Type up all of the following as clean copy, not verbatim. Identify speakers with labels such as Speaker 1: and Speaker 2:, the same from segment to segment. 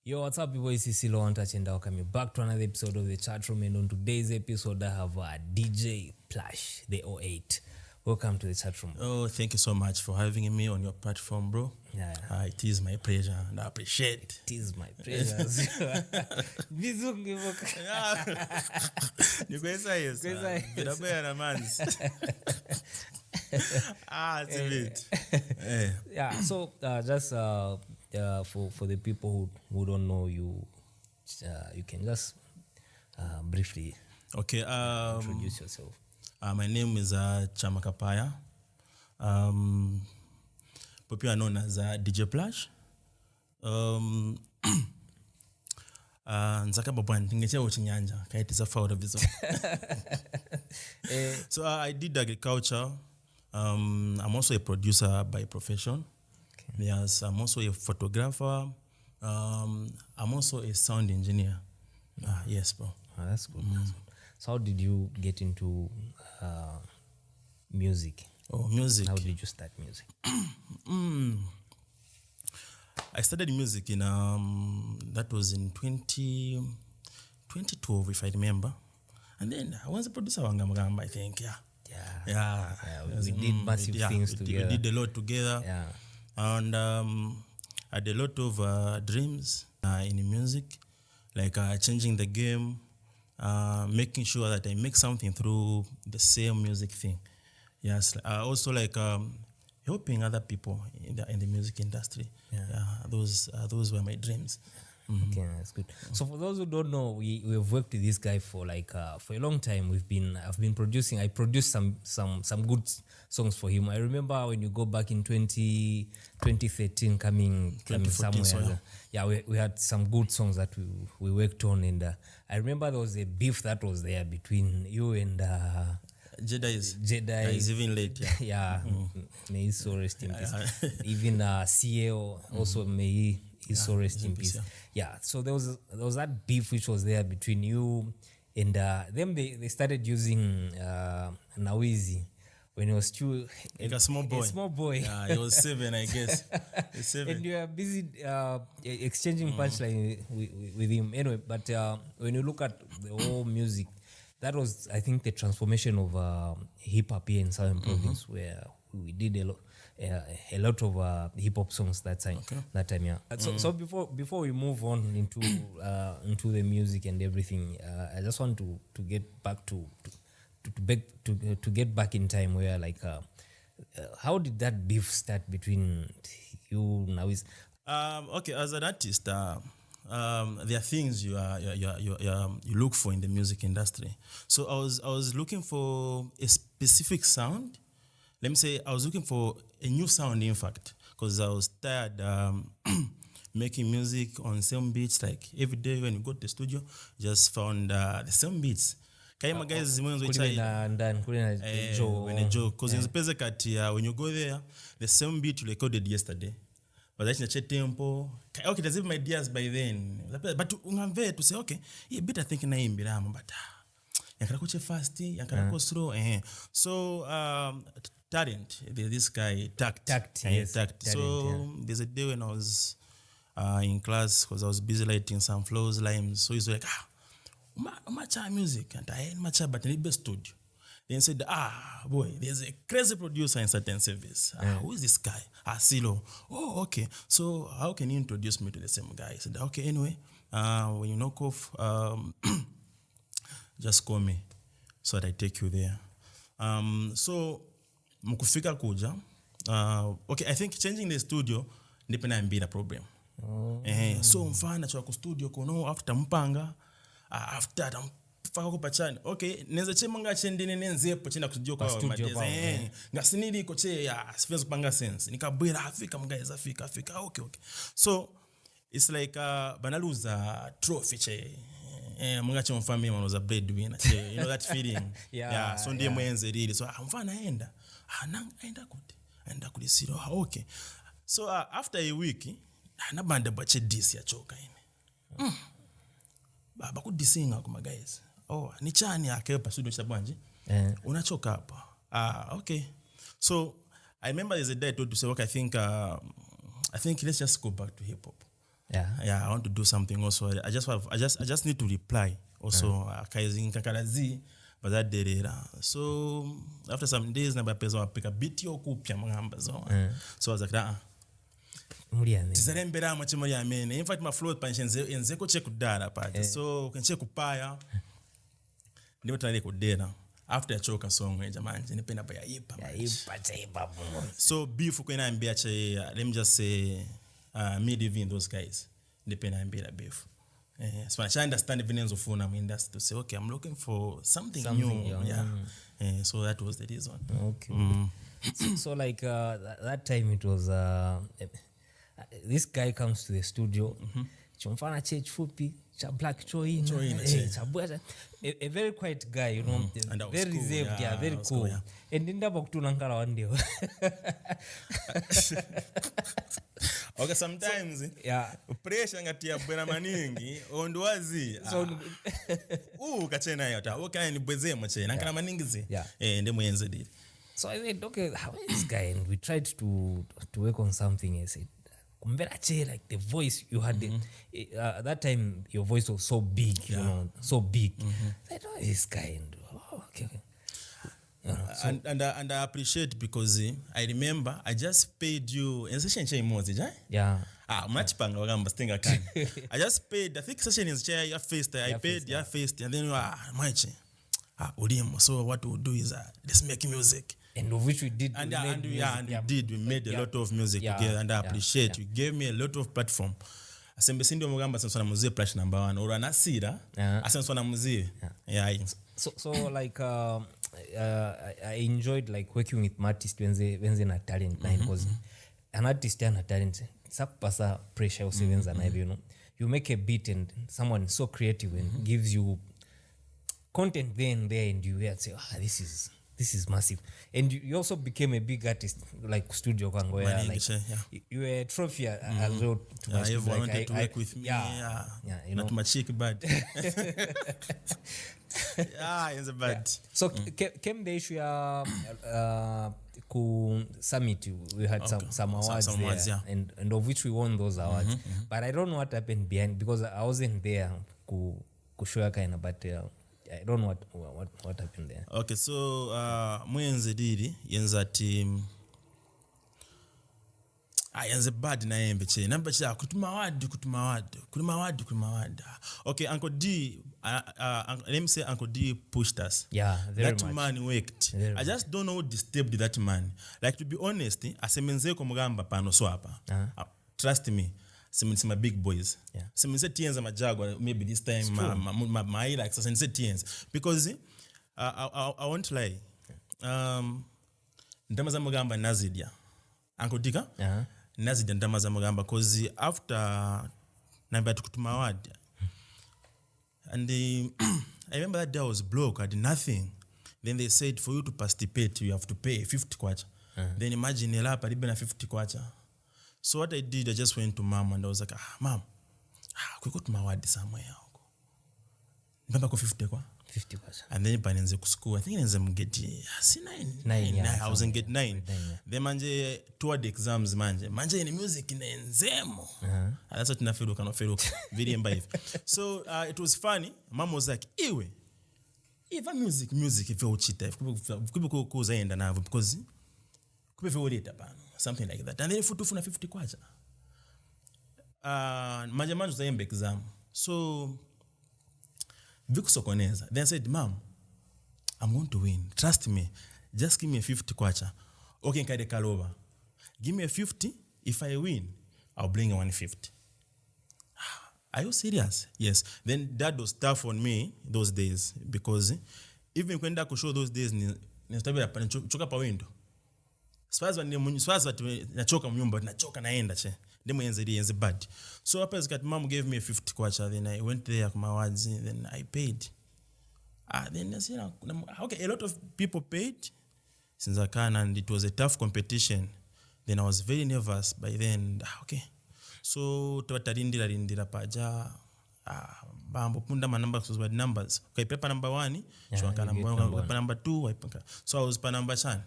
Speaker 1: Yo, what's up, people? It's Silo and Touch, and welcome back to another episode of the Chatroom. And on today's episode, I have DJ Plash, the 08. Welcome to the Chatroom.
Speaker 2: Oh, thank you so much for having me on your platform, bro.
Speaker 1: Yeah.
Speaker 2: It is my pleasure, and I appreciate it.
Speaker 1: It is my pleasure.
Speaker 2: It's a bit.
Speaker 1: Yeah, so just for the people who don't know you, you can just briefly introduce yourself.
Speaker 2: My name is Chamakapaya. Popular known as DJ Plash. So I did agriculture. I'm also a producer by profession. Okay. Yes, I'm also a photographer. I'm also a sound engineer. Yes, bro.
Speaker 1: Oh, that's good. That's good. So how did you get into music?
Speaker 2: Oh, music.
Speaker 1: How did you start music?
Speaker 2: I started music in that was in 2012, if I remember. And then I was a producer, I think,
Speaker 1: We did massive things together.
Speaker 2: We did a lot together.
Speaker 1: Yeah.
Speaker 2: And I had a lot of dreams in music, like changing the game, making sure that I make something through the same music thing. Yes, also like helping other people in the music industry. Those were my dreams. Mm-hmm.
Speaker 1: Okay, that's good. So for those who don't know, we've worked with this guy for for a long time. I've been producing. I produced some good songs for him. I remember when you go back in 2013, coming somewhere.
Speaker 2: So
Speaker 1: we had some good songs that we worked on, and I remember there was a beef that was there between you and
Speaker 2: Jedi is even late.
Speaker 1: Yeah. May he so rest in peace. Even CEO also may he so rest in peace. Yeah. So there was that beef which was there between you and them. They started using Nawizzy when he was still
Speaker 2: like a small boy. Yeah, he was 7, I guess. 7.
Speaker 1: And you are busy exchanging punchline with him. Anyway, but when you look at the whole music, that was, I think, the transformation of hip hop here in Southern Province, where we did a lot of hip hop songs that time.
Speaker 2: Okay.
Speaker 1: That time, yeah. So before we move on into the music and everything, I just want to get back to get back in time, where how did that beef start between you now?
Speaker 2: Okay, as an artist. There are things you look for in the music industry. So I was looking for a specific sound. Let me say I was looking for a new sound, in fact, because I was tired making music on same beats. Like every day when you go to the studio, just found the same beats. Kaima guys, because when you go there, the same beat you recorded yesterday. But that's not tempo. Okay, there's even my ideas by then. But ungamve to say, okay, yeah, better thinking na imbiramo, but yankara kuche fast, yankara ko slow. So talent. This guy tact.
Speaker 1: Yes.
Speaker 2: Tact. So there's a day when I was in class because I was busy lighting some flows, lines. So he's like, macha music, and I ain't macha, but in the best studio. Then said, boy, there's a crazy producer in certain service. Who is this guy? Silo. Oh, okay. So how can you introduce me to the same guy? I said, okay, anyway, when you knock off, just call me so that I take you there. So mkufika kuja. Okay, I think changing the studio ndipena mbina problem. So mfana chwa ku studio kono after mpanga after faka kupachani. Okay, neza chemanga chendine nenzepo chenda kustudio kwa madeza. Ngasinili ko che ya sifenzo kupanga sense. Nikabwira afika mgaiza afika. Okay. So it's like banaluza trophy che. Mungache mfami manoza breadwinner. You know that feeling. Yeah. So ndiye mwenze really. So mfana aenda. Aenda kuti. Aenda kulisiro. Okay. So after a week, nabanda bache disi ya choka ine. Baba kudisinga kuma guys. Oh, ni chani akepa studio chabanje. Unachoka hapa. Okay. So I remember there's a day I told to say, okay, I think let's just go back to hip hop. I want to do something also. I just need to reply also. Kaizing kakalazi, but that day. So after some days, na bapeza wapika biti okupya mugamba zo. So I was like, Tizarembera machimori amene. In fact, my float panshenze enzeko check data part. So can check upaya. Ndipo tale kudera. After a choka song jamani nipenda pa yipa. So beef kwena ambia che let me just say me living those guys. Depend ambia beef. So I understand the of phone I'm in industry to say okay I'm looking for something new. So that was the reason.
Speaker 1: Okay. So like that time it was this guy comes to the studio. Chomfana church fupi cha black choin a very quiet guy, you know, very reserved, very cool. And ndaba kutulankala one
Speaker 2: okay, sometimes pressure ngati ya bwana maningi ondwazi kachena yota okay ni bweze moche nankala maningi zi ndemwenze dili.
Speaker 1: So I said okay, how is this guy? And we tried to work on something. I said like the voice you had that time your voice was so big, you know, so big. I said, this guy okay.
Speaker 2: And I appreciate because I remember I just paid you in session chain emoji, much panga wagamba stinga kan. I just paid, I think session is chair your face, I paid your face, and then much. So what we'll do is let's make music.
Speaker 1: And of which we did.
Speaker 2: We made a lot of music together, and I appreciate you gave me a lot of platform. Asembe sindio mugamba sensona muzie Plash number 1 or anasira asensona muzie.
Speaker 1: So like I enjoyed like working with artists when they na talent line because an artist and a talent sakupasa pressure usevenza na you know you make a beat and someone so creative and gives you content there and you hear say this is massive. And you also became a big artist like Studio Kangoya, like you were a trophy as well to my
Speaker 2: studio. Wanted to work with me.
Speaker 1: You know.
Speaker 2: Not my chick bad. It's bad.
Speaker 1: So came the issue ku summit we had some awards there and of which we won those awards. But I don't know what happened behind because I wasn't there ku show kind of but I don't know what happened there.
Speaker 2: Okay, so mwenze didi yenza team yenza bad na yembe che namba cha kutuma wadi. Okay, Uncle D let me say Uncle D pushed us.
Speaker 1: Very
Speaker 2: that
Speaker 1: much.
Speaker 2: Man worked. I just don't know what disturbed that man. Like to be honest, asemenze ko mugamba pano so hapa. Trust me. Some big boys. Some say TNs are Majagua, maybe this time my like so say TNs. Because I won't lie. Ndamaza Mugamba Nazidia. Uncle Dika? Nazidia Ndamaza Mugamba because after Namba Tukutumawad and I remember that day I was broke, I did nothing. Then they said for you to participate you have to pay 50 kwacha. Then imagine elapa libena 50 kwacha. So what I did, I just went to mom and I was like, Mom, we got my word somewhere. Remember ko 50 kwa?
Speaker 1: 50 kwacha.
Speaker 2: And then panenze ku school. I think nenze mgeti 9. I was in grade 9. Then manje toward the exams manje in music nenzemo. That's what na feel kana feel very embive. So it was funny. Mom was like, "Iwe. Eva music if you chita. Kubi ko zaenda navo because kubi favorite bana." Something like that. And then futufu na 50 kwacha. Manjamanju za yembe exam. So, viku sokoneza. Then I said, Mom, I'm going to win. Trust me. Just give me a 50 kwacha. Okay, nkade kalova. Give me a 50. If I win, I'll bring a 150. Are you serious? Yes. Then that was tough on me those days. Because even when I could show those days, nistabila choka pa window. Swazi nachoka mnyumba nachoka naenda che ndemo yenze bad. So after that mom gave me a 50 kwacha, then I went there kuma awards, then I paid. Then okay, a lot of people paid since I can, and it was a tough competition. Then I was very nervous by then. Okay, so tuwatarindira paja bambo punda numbers. Okay, paper number 1 chwaka number 2 so I was pa number 10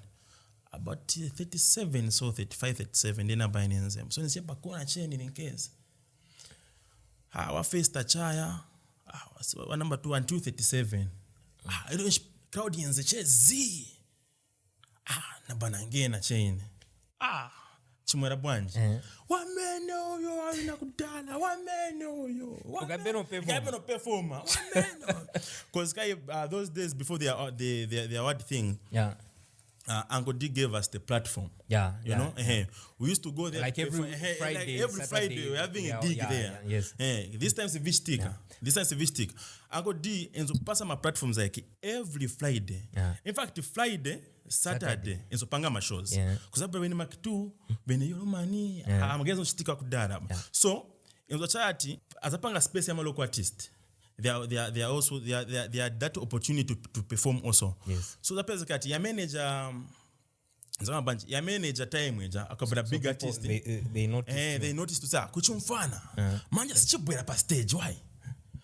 Speaker 2: about 37 so 35 37 then I buy them so nisipa kona cheni in case Our face tachaya. Number 2 and 237. I don't crowd in the chest Z. Nabanangena chain. Chimwera bwanji. Wameno yo alina kudala. Wameno yo.
Speaker 1: Ukabeno
Speaker 2: performer. Wameno. Because those days before the award thing.
Speaker 1: Yeah.
Speaker 2: Uncle D gave us the platform.
Speaker 1: Yeah.
Speaker 2: You know? We used to go there.
Speaker 1: Like every Friday.
Speaker 2: Every Friday we're having a dig there.
Speaker 1: Yes.
Speaker 2: This time's a fish stick. This time's a fish stick. Uncle D and so pass my platforms like every Friday. In fact, Friday, Saturday and so panga my shows. Because I bring Mac 2, when you money, I'm getting stick kudara. So in the charity, as a panga space I'm a local artist. They are also they are that opportunity to perform also.
Speaker 1: Yes.
Speaker 2: So the person ya manager ya manager time akabra big artist
Speaker 1: they notice
Speaker 2: they notice to say kuchumfana manja sichibwera pa stage why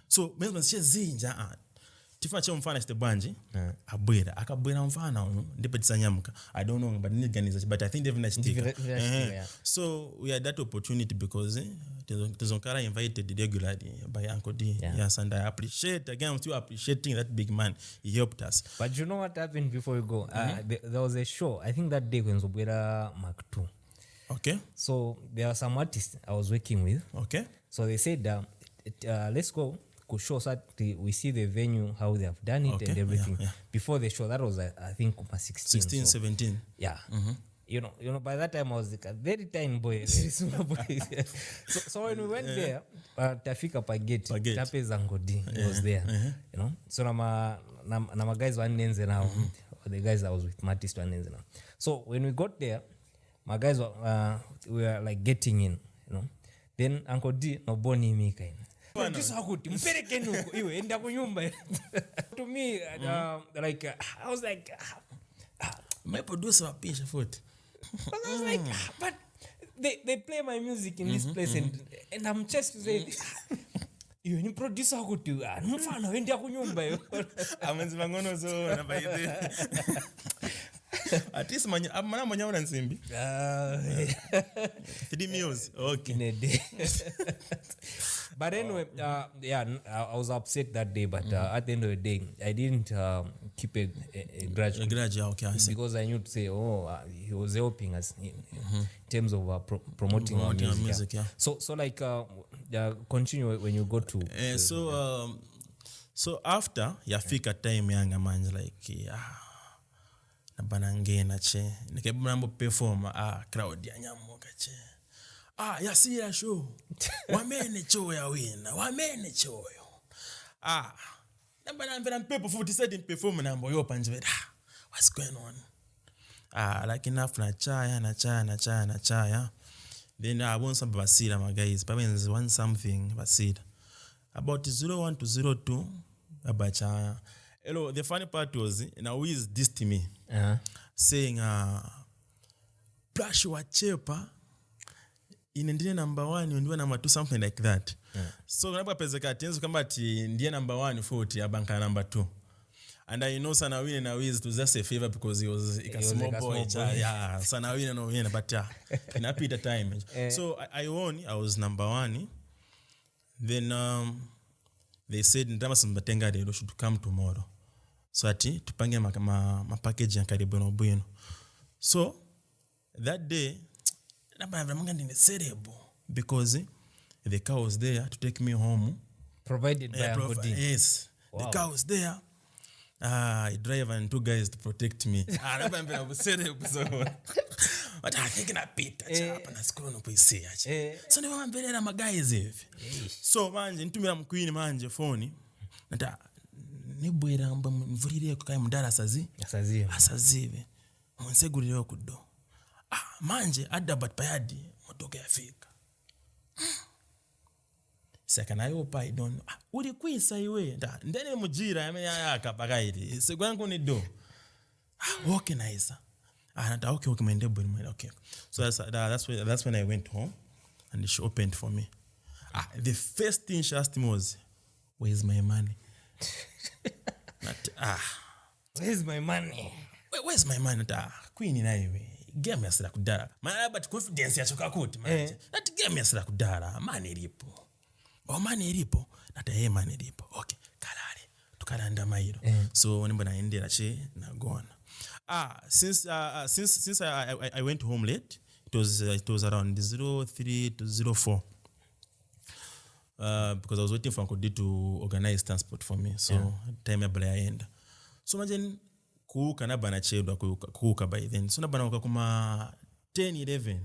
Speaker 2: so mesmo sizinja tifuna chomfana ste banji abwera akabwera mfana ndipo tisanyamuka I don't know but organize but I think they've not so we had that opportunity because Tezonkara invited regularly by Uncle D. Yes, and I appreciate again. I'm still appreciating that big man. He helped us.
Speaker 1: But you know what happened before you go? There was a show. I think that day when Zobwera Mark 2.
Speaker 2: Okay.
Speaker 1: So there are some artists I was working with.
Speaker 2: Okay.
Speaker 1: So they said, let's go. Could show that we see the venue, how they have done it and everything. Before the show, that was I think 16,
Speaker 2: 17.
Speaker 1: Yeah. You know, by that time I was like a very tiny boy, very small boy. So when we went there, Tafika Pagate, Tape Zangodi was there. You know, so nama guys one nenze now, the guys I was with, Matist one nenze now. So when we got there, my guys we were like getting in, you know. Then Uncle D no boni me kind. Producer hakuti mpeleke nuko iwe enda kunyumba. To me like I was like
Speaker 2: my producer apisha foot.
Speaker 1: But I was like, but they play my music in this place and I'm just saying, you ni producer hakuti mfano wenda kunyumba yo.
Speaker 2: Amenzi mangono so na baide. At least mana manyona nsimbi. 3 meals. Okay.
Speaker 1: In a day. But anyway, I was upset that day, but at the end of the day, I didn't keep a grudge.
Speaker 2: A grudge, okay. I see.
Speaker 1: Because I knew to say, he was helping us in terms of promoting our music. So like, continue when you go to.
Speaker 2: So after yafika time yanga manje like nabanangena che nikebambo perform crowd ya nyamuka che yasira show wamene cho ya wina wamene choyo nabanambera people 47 perform nambo yo panje what's going on like enough na chaya then I want some basira my guys pabenzi want something basira about 01 to 02 abacha. Hello, the funny part was Nawizzy dissed me, saying, Plash wa chepa, inendine number 1, ndiye number 2, something like that. So, nabwa pezeka tenzu kamba ati ndiye number 1 40, abanka number 2. And I know Sanawine Nawizzy to just a favor because he was a small boy. Yeah, Sanawine no win, but in a bit of time. So, I won, I was number 1. Then, they said ndama simbatenga they should come tomorrow. So ati tupange ma package ya karibu na bwino. So that day nabana manga ndine serebo because the car was there to take me home
Speaker 1: provided by Uncle D.
Speaker 2: Yes. Wow. The car was there. I drive and 2 guys to protect me. Nabana serebo so. But I think na pita chapa na sikolo no kuisia. So niwa mbele na guys hivi. So manje nitumira mkwini manje phone nata nibwera mba mvurire kukaye mudara asazive munsegurire okudo manje adabat payadi motoka yafika second I hope I don't uri kwisa iwe ndene mujira yaka pakaiti segwangu ni do okay nice okay mende bwini okay so that's when I went home and she opened for me. The first thing she asked me was, where's my money?
Speaker 1: Where's my money?
Speaker 2: Where's my money? Queen na iwe. Game ya sira kudara. But confidence ya choka kuti manje. That game ya sira kudara. Money lipo. mani ilipo nata mani ilipo okay kalale tukalanda mailo so nimba naendera che nagona since I went home late, it was around 03 to 04 because I was waiting for Uncle D to organize transport for me, so time ya end. So imagine kuuka na bana chedwa kuuka by then, so na bana kuma 10-11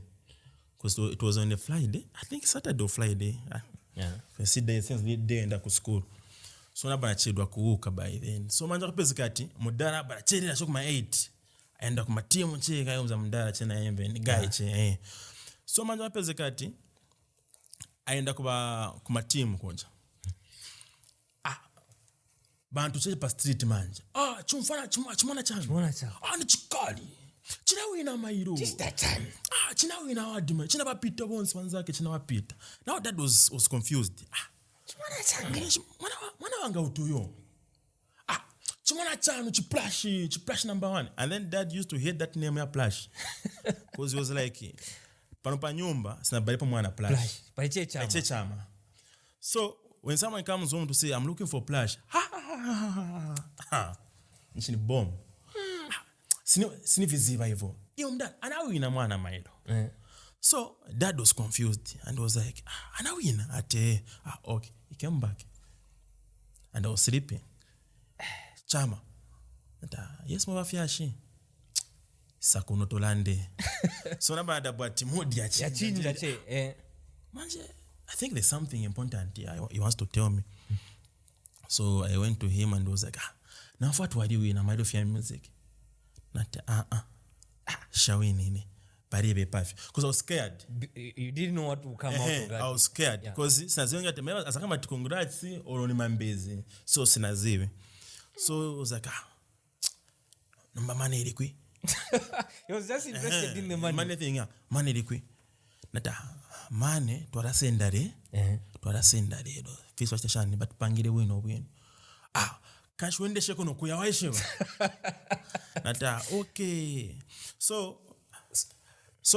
Speaker 2: because it was on a Friday, I think Saturday or Friday. Since the day enda ku school, so na bana chedwa kuuka by then. So manja kupezikati mudara bana chedwa shokuma 8 aenda kuma timu che kayomza mudara chena yembe ni guy che so manja kupezikati aenda kuma timu konja bantu che pa street manja chumwana changu ni chikali china wina mairo
Speaker 1: just that time
Speaker 2: china wina wadima china bapita bonse wanzake china bapita. Now that was confused.
Speaker 1: chumwana changu
Speaker 2: mwana wanga utuyo chumwana changu Plash number 1. And then dad used to hate that name ya Plash because he was like pano pa nyumba sina balipa mwana Plash
Speaker 1: paiche chama.
Speaker 2: So when someone comes home to say I'm looking for Plash, nchini bomb sini viziva hivyo iyo mdad anawina mwana mailo. So dad was confused and was like anawina ate okay. He came back and I was sleeping. Chama yes mwafiashi sakuno tolande so nabada bwati modi ya
Speaker 1: chinja che
Speaker 2: manje I think there's something important he wants to tell me. So I went to him and was like now what were you in my of music nata shawini ni baribe pafi because I was scared.
Speaker 1: You didn't know what would come out of that.
Speaker 2: I was scared because sinaziwe ngatemela asakama congrats or ni mambezi so sinaziwe. So it was like number money ilikwi.
Speaker 1: He was just invested in the money
Speaker 2: thing. Money ilikwi nata mane twarasendare do fiso station but pangire wino cash wende sheko no kuya waisheba nata okay. So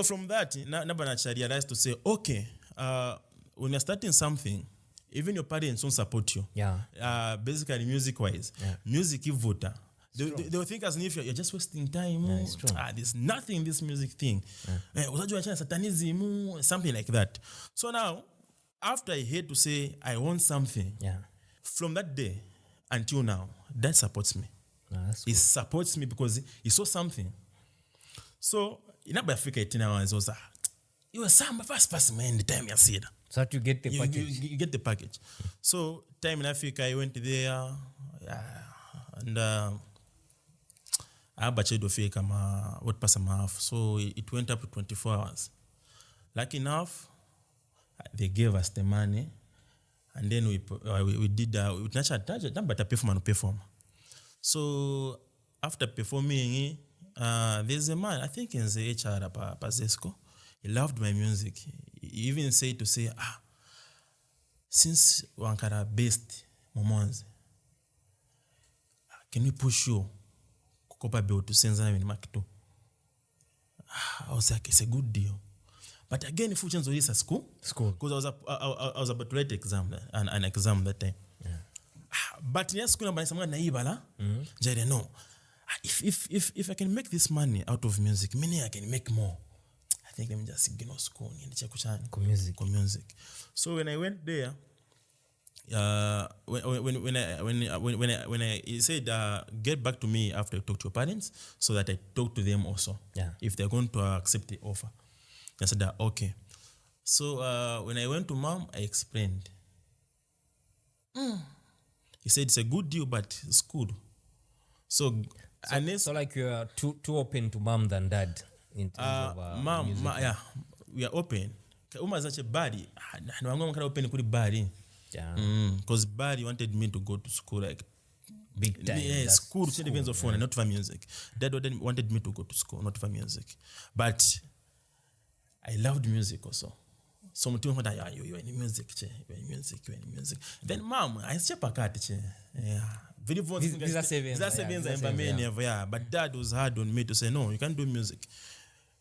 Speaker 2: from that na bana realized to say okay, when you're starting something even your parents won't support you. Basically music wise, music ivota. They will think as if you're just wasting time. There's nothing in this music thing. Satanism, something like that. So now, after I had to say I want something, from that day until now, that supports me. It supports me because he saw something. So in Africa, 18 hours was you were some first man the time you see that.
Speaker 1: So to get the package.
Speaker 2: You get the package. So time in Africa, I went there, and I batched of fake what pass a half. So it went up to 24 hours. Lucky enough, they gave us the money, and then we did we but perform. So after performing, there's a man I think in the HR Pazesco. He loved my music. He even said to say, since Wankara based Momonze, can we push you kukopa bill to send them in Makito? I was like, it's a good deal. But again, if you change this at school, because I was about to write an exam that time. But yes, school na someone naibala. Jade no. If I can make this money out of music, meaning I can make more. I think let me just get school and music. So when I went there, when I he said get back to me after you talk to your parents so that I talk to them also if they're going to accept the offer. I said okay. So when I went to mom, I explained. He said it's a good deal, but it's good. So
Speaker 1: like you are too open to mom than dad in terms of
Speaker 2: mom, we are open. Uma such a body. No, I'm gonna open kuri body. Because Barry wanted me to go to school like
Speaker 1: big time.
Speaker 2: School depends on phone, not for music. Dad wanted me to go to school, not for music. But I loved music also. So mtu mmoja you in music. Then mom, I step akati very visa savings but dad was hard on me to say no, you can't do music.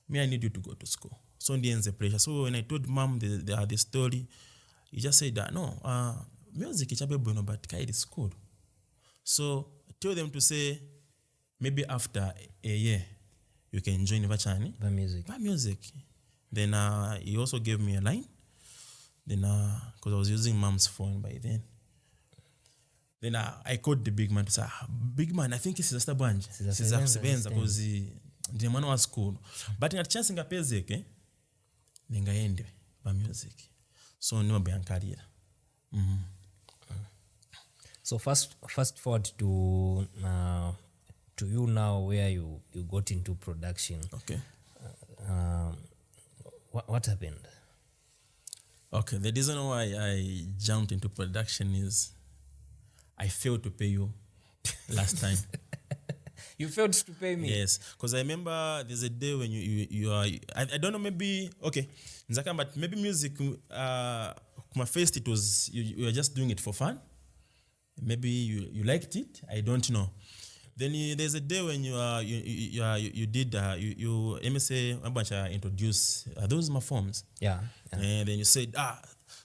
Speaker 2: Me, I need you to go to school. So in the end the pressure. So when I told mom the story, he just said that no, music is bueno, but it is cool. So tell them to say maybe after a year you can join Vachani.
Speaker 1: By music.
Speaker 2: Then he also gave me a line. Then because I was using mom's phone by then. Then I called the big man to say, big man, I think it's Sister Bwanje. Sister Kusebenza because the man was cool. But in a chance nga pezeke, ningaende by music. So no be career.
Speaker 1: So fast forward to you now where you got into production.
Speaker 2: Okay.
Speaker 1: What happened?
Speaker 2: Okay, the reason why I jumped into production is I failed to pay you last time.
Speaker 1: You failed to pay me?
Speaker 2: Yes, because I remember there's a day when you are, I don't know, maybe, okay, but maybe music, my first it was, you were just doing it for fun. Maybe you liked it, I don't know. Then there's a day when you did, let me say, a bunch of introduce, those my forms.
Speaker 1: Yeah.
Speaker 2: And then you said,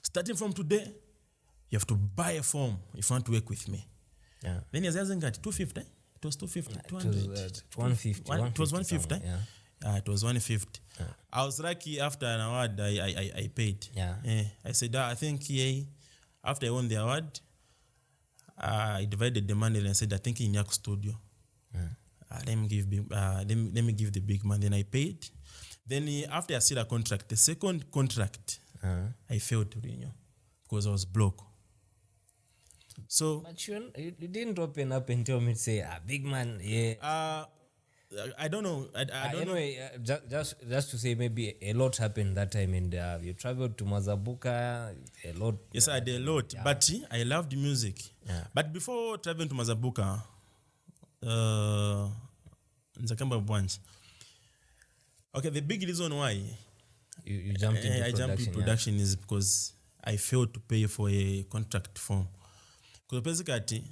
Speaker 2: starting from today, you have to buy a form if you want to work with me.
Speaker 1: Yeah.
Speaker 2: Then he hasn't got 250. It was 250, 200.
Speaker 1: It was 150.
Speaker 2: It was 150.
Speaker 1: Yeah.
Speaker 2: It was 150.
Speaker 1: Yeah.
Speaker 2: I was lucky after an award I paid.
Speaker 1: Yeah.
Speaker 2: I said, I think after I won the award, I divided the money and I said, I think in Yak Studio. Let me give the big man. Then I paid. Then after I see the contract, the second contract, I failed to renew because I was broke. So,
Speaker 1: but you didn't open up and tell me to say, big man, yeah.
Speaker 2: I don't know. I don't
Speaker 1: anyway, know. Just to say, maybe a lot happened that time, and you traveled to Mazabuka. A lot.
Speaker 2: Yes, I did a lot, yeah. But I loved music.
Speaker 1: Yeah.
Speaker 2: But before traveling to Mazabuka, okay, the big reason why
Speaker 1: you jumped into
Speaker 2: production is because I failed to pay for a contract form. Because basically,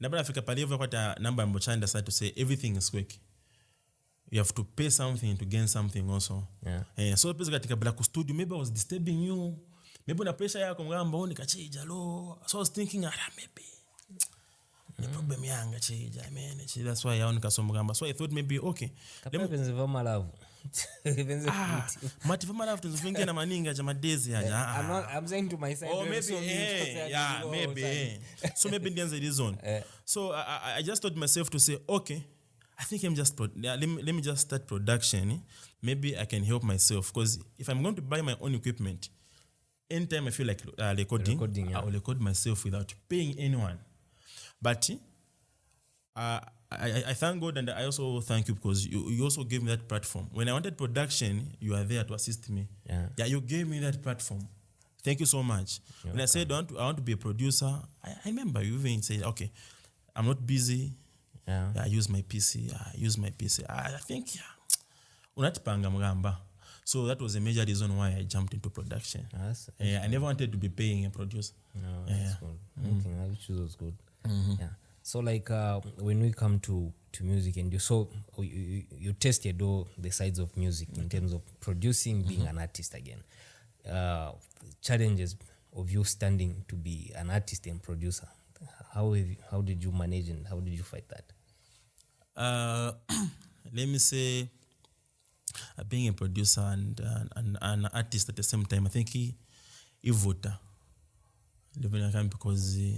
Speaker 2: Nabra Africa Paliva got a number of China to say everything is quick. You have to pay something to gain something also.
Speaker 1: Yeah.
Speaker 2: So basically, black studio, maybe I was disturbing you. Maybe na pressure yako ngamba unikachija lo. So I was thinking, maybe the problem yanga chija, man. That's why I unikasoma ngamba. So I thought maybe okay.
Speaker 1: Kapenzi vama love.
Speaker 2: Mati vama love tuzofingia na maninga ja madezi haja.
Speaker 1: I'm saying to myself.
Speaker 2: Oh maybe maybe. So maybe there's a reason. So I just thought myself to say okay. I think let me just start production. Maybe I can help myself because if I'm going to buy my own equipment, anytime I feel like recording, I will record myself without paying anyone. But I thank God and I also thank you because you also gave me that platform. When I wanted production, you are there to assist me. Yeah, you gave me that platform. Thank you so much. When I said I want to be a producer, I remember you even said, okay, I'm not busy.
Speaker 1: Yeah.
Speaker 2: I use my PC. I think, unatipanga mgamba. So that was a major reason why I jumped into production. I never wanted to be paying a producer.
Speaker 1: No, that's good. Okay, which was good.
Speaker 2: Mm-hmm.
Speaker 1: Yeah. So like when we come to music and you tested all the sides of music in terms of producing, being an artist again. Challenges of you standing to be an artist and producer. How did you manage and how did you fight that?
Speaker 2: Let me say, being a producer and an artist at the same time, I think he vota. Because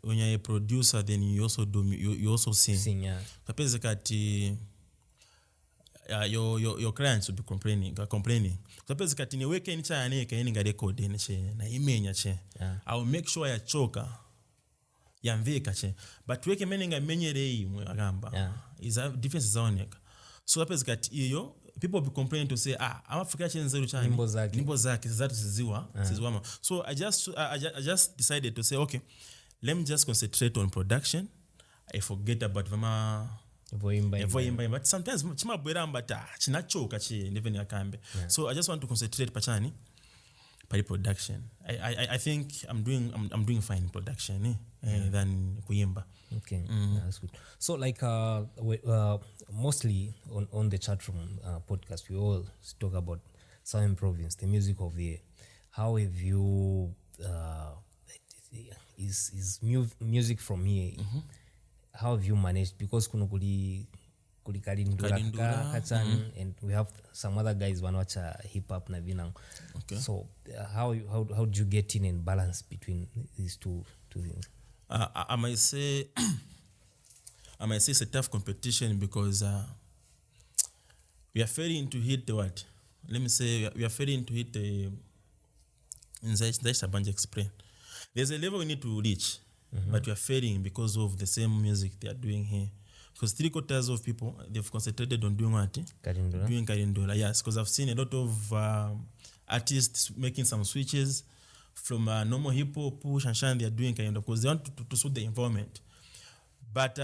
Speaker 2: when you're a producer, then you also sing.
Speaker 1: Yeah.
Speaker 2: Your clients will be complaining. I will make sure I choka. But weke meninga menyerei mwagamba is a difference zone. So people be complaining to say Africa chenzeru chani nimbo zake zatu siziwa. So I just decided to say okay, let me just concentrate on production. I forget about vama voimba, but sometimes chima bwera mbata chinachoka chi ndiveni akambe. So I just want to concentrate pachani by production. I think I'm doing fine in production than kuimba.
Speaker 1: Okay, that's good. So like mostly on the Chatroom podcast, we all talk about Southern Province, the music of the year. how have you is music from here, how have you managed, because kuno kuli Kalindura Kachan, and we have some other guys wanawacha hip hop na vinang.
Speaker 2: Okay.
Speaker 1: So how do you get in and balance between these two things?
Speaker 2: I might say it's a tough competition because we are failing to hit the what? Let me say we are failing to hit the explain. There's a level we need to reach, but we are failing because of the same music they are doing here. Because 3/4 of people, they've concentrated on doing what?
Speaker 1: Kalindura.
Speaker 2: Doing Kalindura, yes. Because I've seen a lot of artists making some switches from normal hip hop, push and shine. They are doing Kalindura because they want to suit the environment. But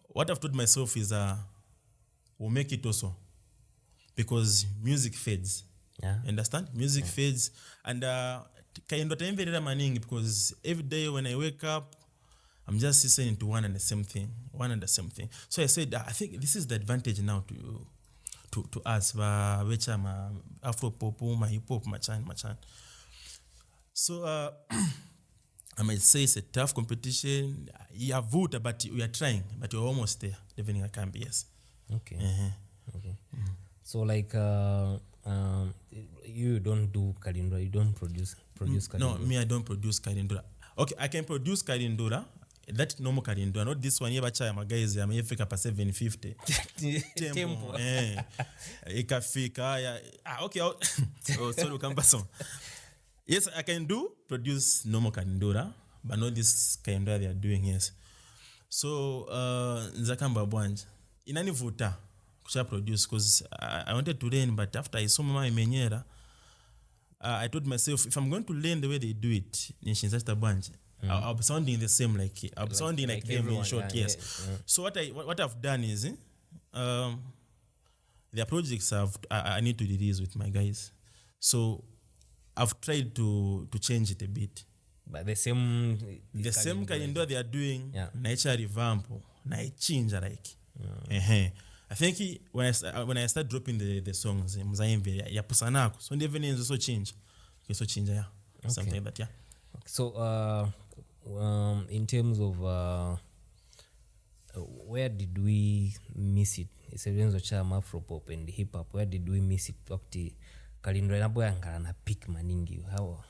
Speaker 2: what I've told myself is we'll make it also. Because music fades.
Speaker 1: Yeah.
Speaker 2: Understand? Music fades. And Kalindura because every day when I wake up, I'm just listening to one and the same thing. So I said, I think this is the advantage now to us. Which I'm Afro pop, my hip hop, my chan. So I might say it's a tough competition. You have voted, but we are trying, but you're almost there. Definitely, I can be, yes.
Speaker 1: Okay. Okay. So like you don't do Kalindura, you don't produce Kalindura.
Speaker 2: No, me, I don't produce Kalindura. Okay, I can produce Kalindura. That normal Kalindura, not this one. Yebacha my guys, I'm here fika pa 750. Tempo. Ikafika. Okay. Oh, sorry, we come back some. Yes, I can produce normal Kalindura, but not this Kalindura they are doing, yes. So, nzakamba bwanje. Inani vuta kusha produce because I wanted to learn, but after I saw mama imenyera, I told myself, if I'm going to learn the way they do it, nishinzasta bwanje. I'll be sounding the same like them in short, yes. Yeah. So what I've done is their projects I need to release with my guys. So I've tried to change it a bit.
Speaker 1: But the same
Speaker 2: Kalindura they are doing, nature revamp, na change like. I think when I start dropping the songs, mzaimbe ya pusanako. So even in also change. Okay, so change something like that, yeah.
Speaker 1: So in terms of where did we miss it? It's a range of charm, Afro pop and hip hop. Where did we miss it? Wakati Kalindura na boya ngana pick maningi.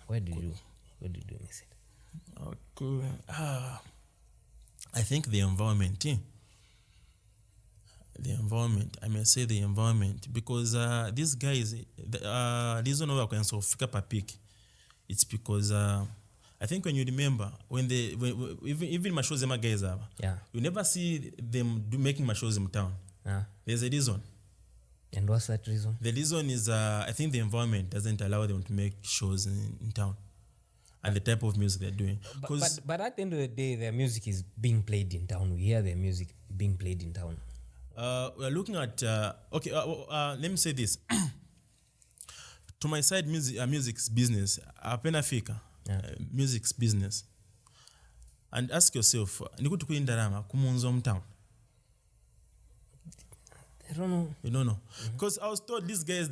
Speaker 1: Where did you miss it?
Speaker 2: Okay. I think the environment. The environment. I may say the environment because these guys, this one over so fika pa pick. It's because I think when you remember when even my shows them guys are, you never see them making my shows in town. There's a reason.
Speaker 1: And what's that reason?
Speaker 2: The reason is I think the environment doesn't allow them to make shows in town, and the type of music they're doing.
Speaker 1: But at the end of the day, their music is being played in town. We hear their music being played in town.
Speaker 2: We're looking at let me say this. To my side, music's business. Apena fika. Music's business. And ask yourself, nikutu kuindarama kumunzo mtown.
Speaker 1: I don't know.
Speaker 2: You don't know. Because I was told these guys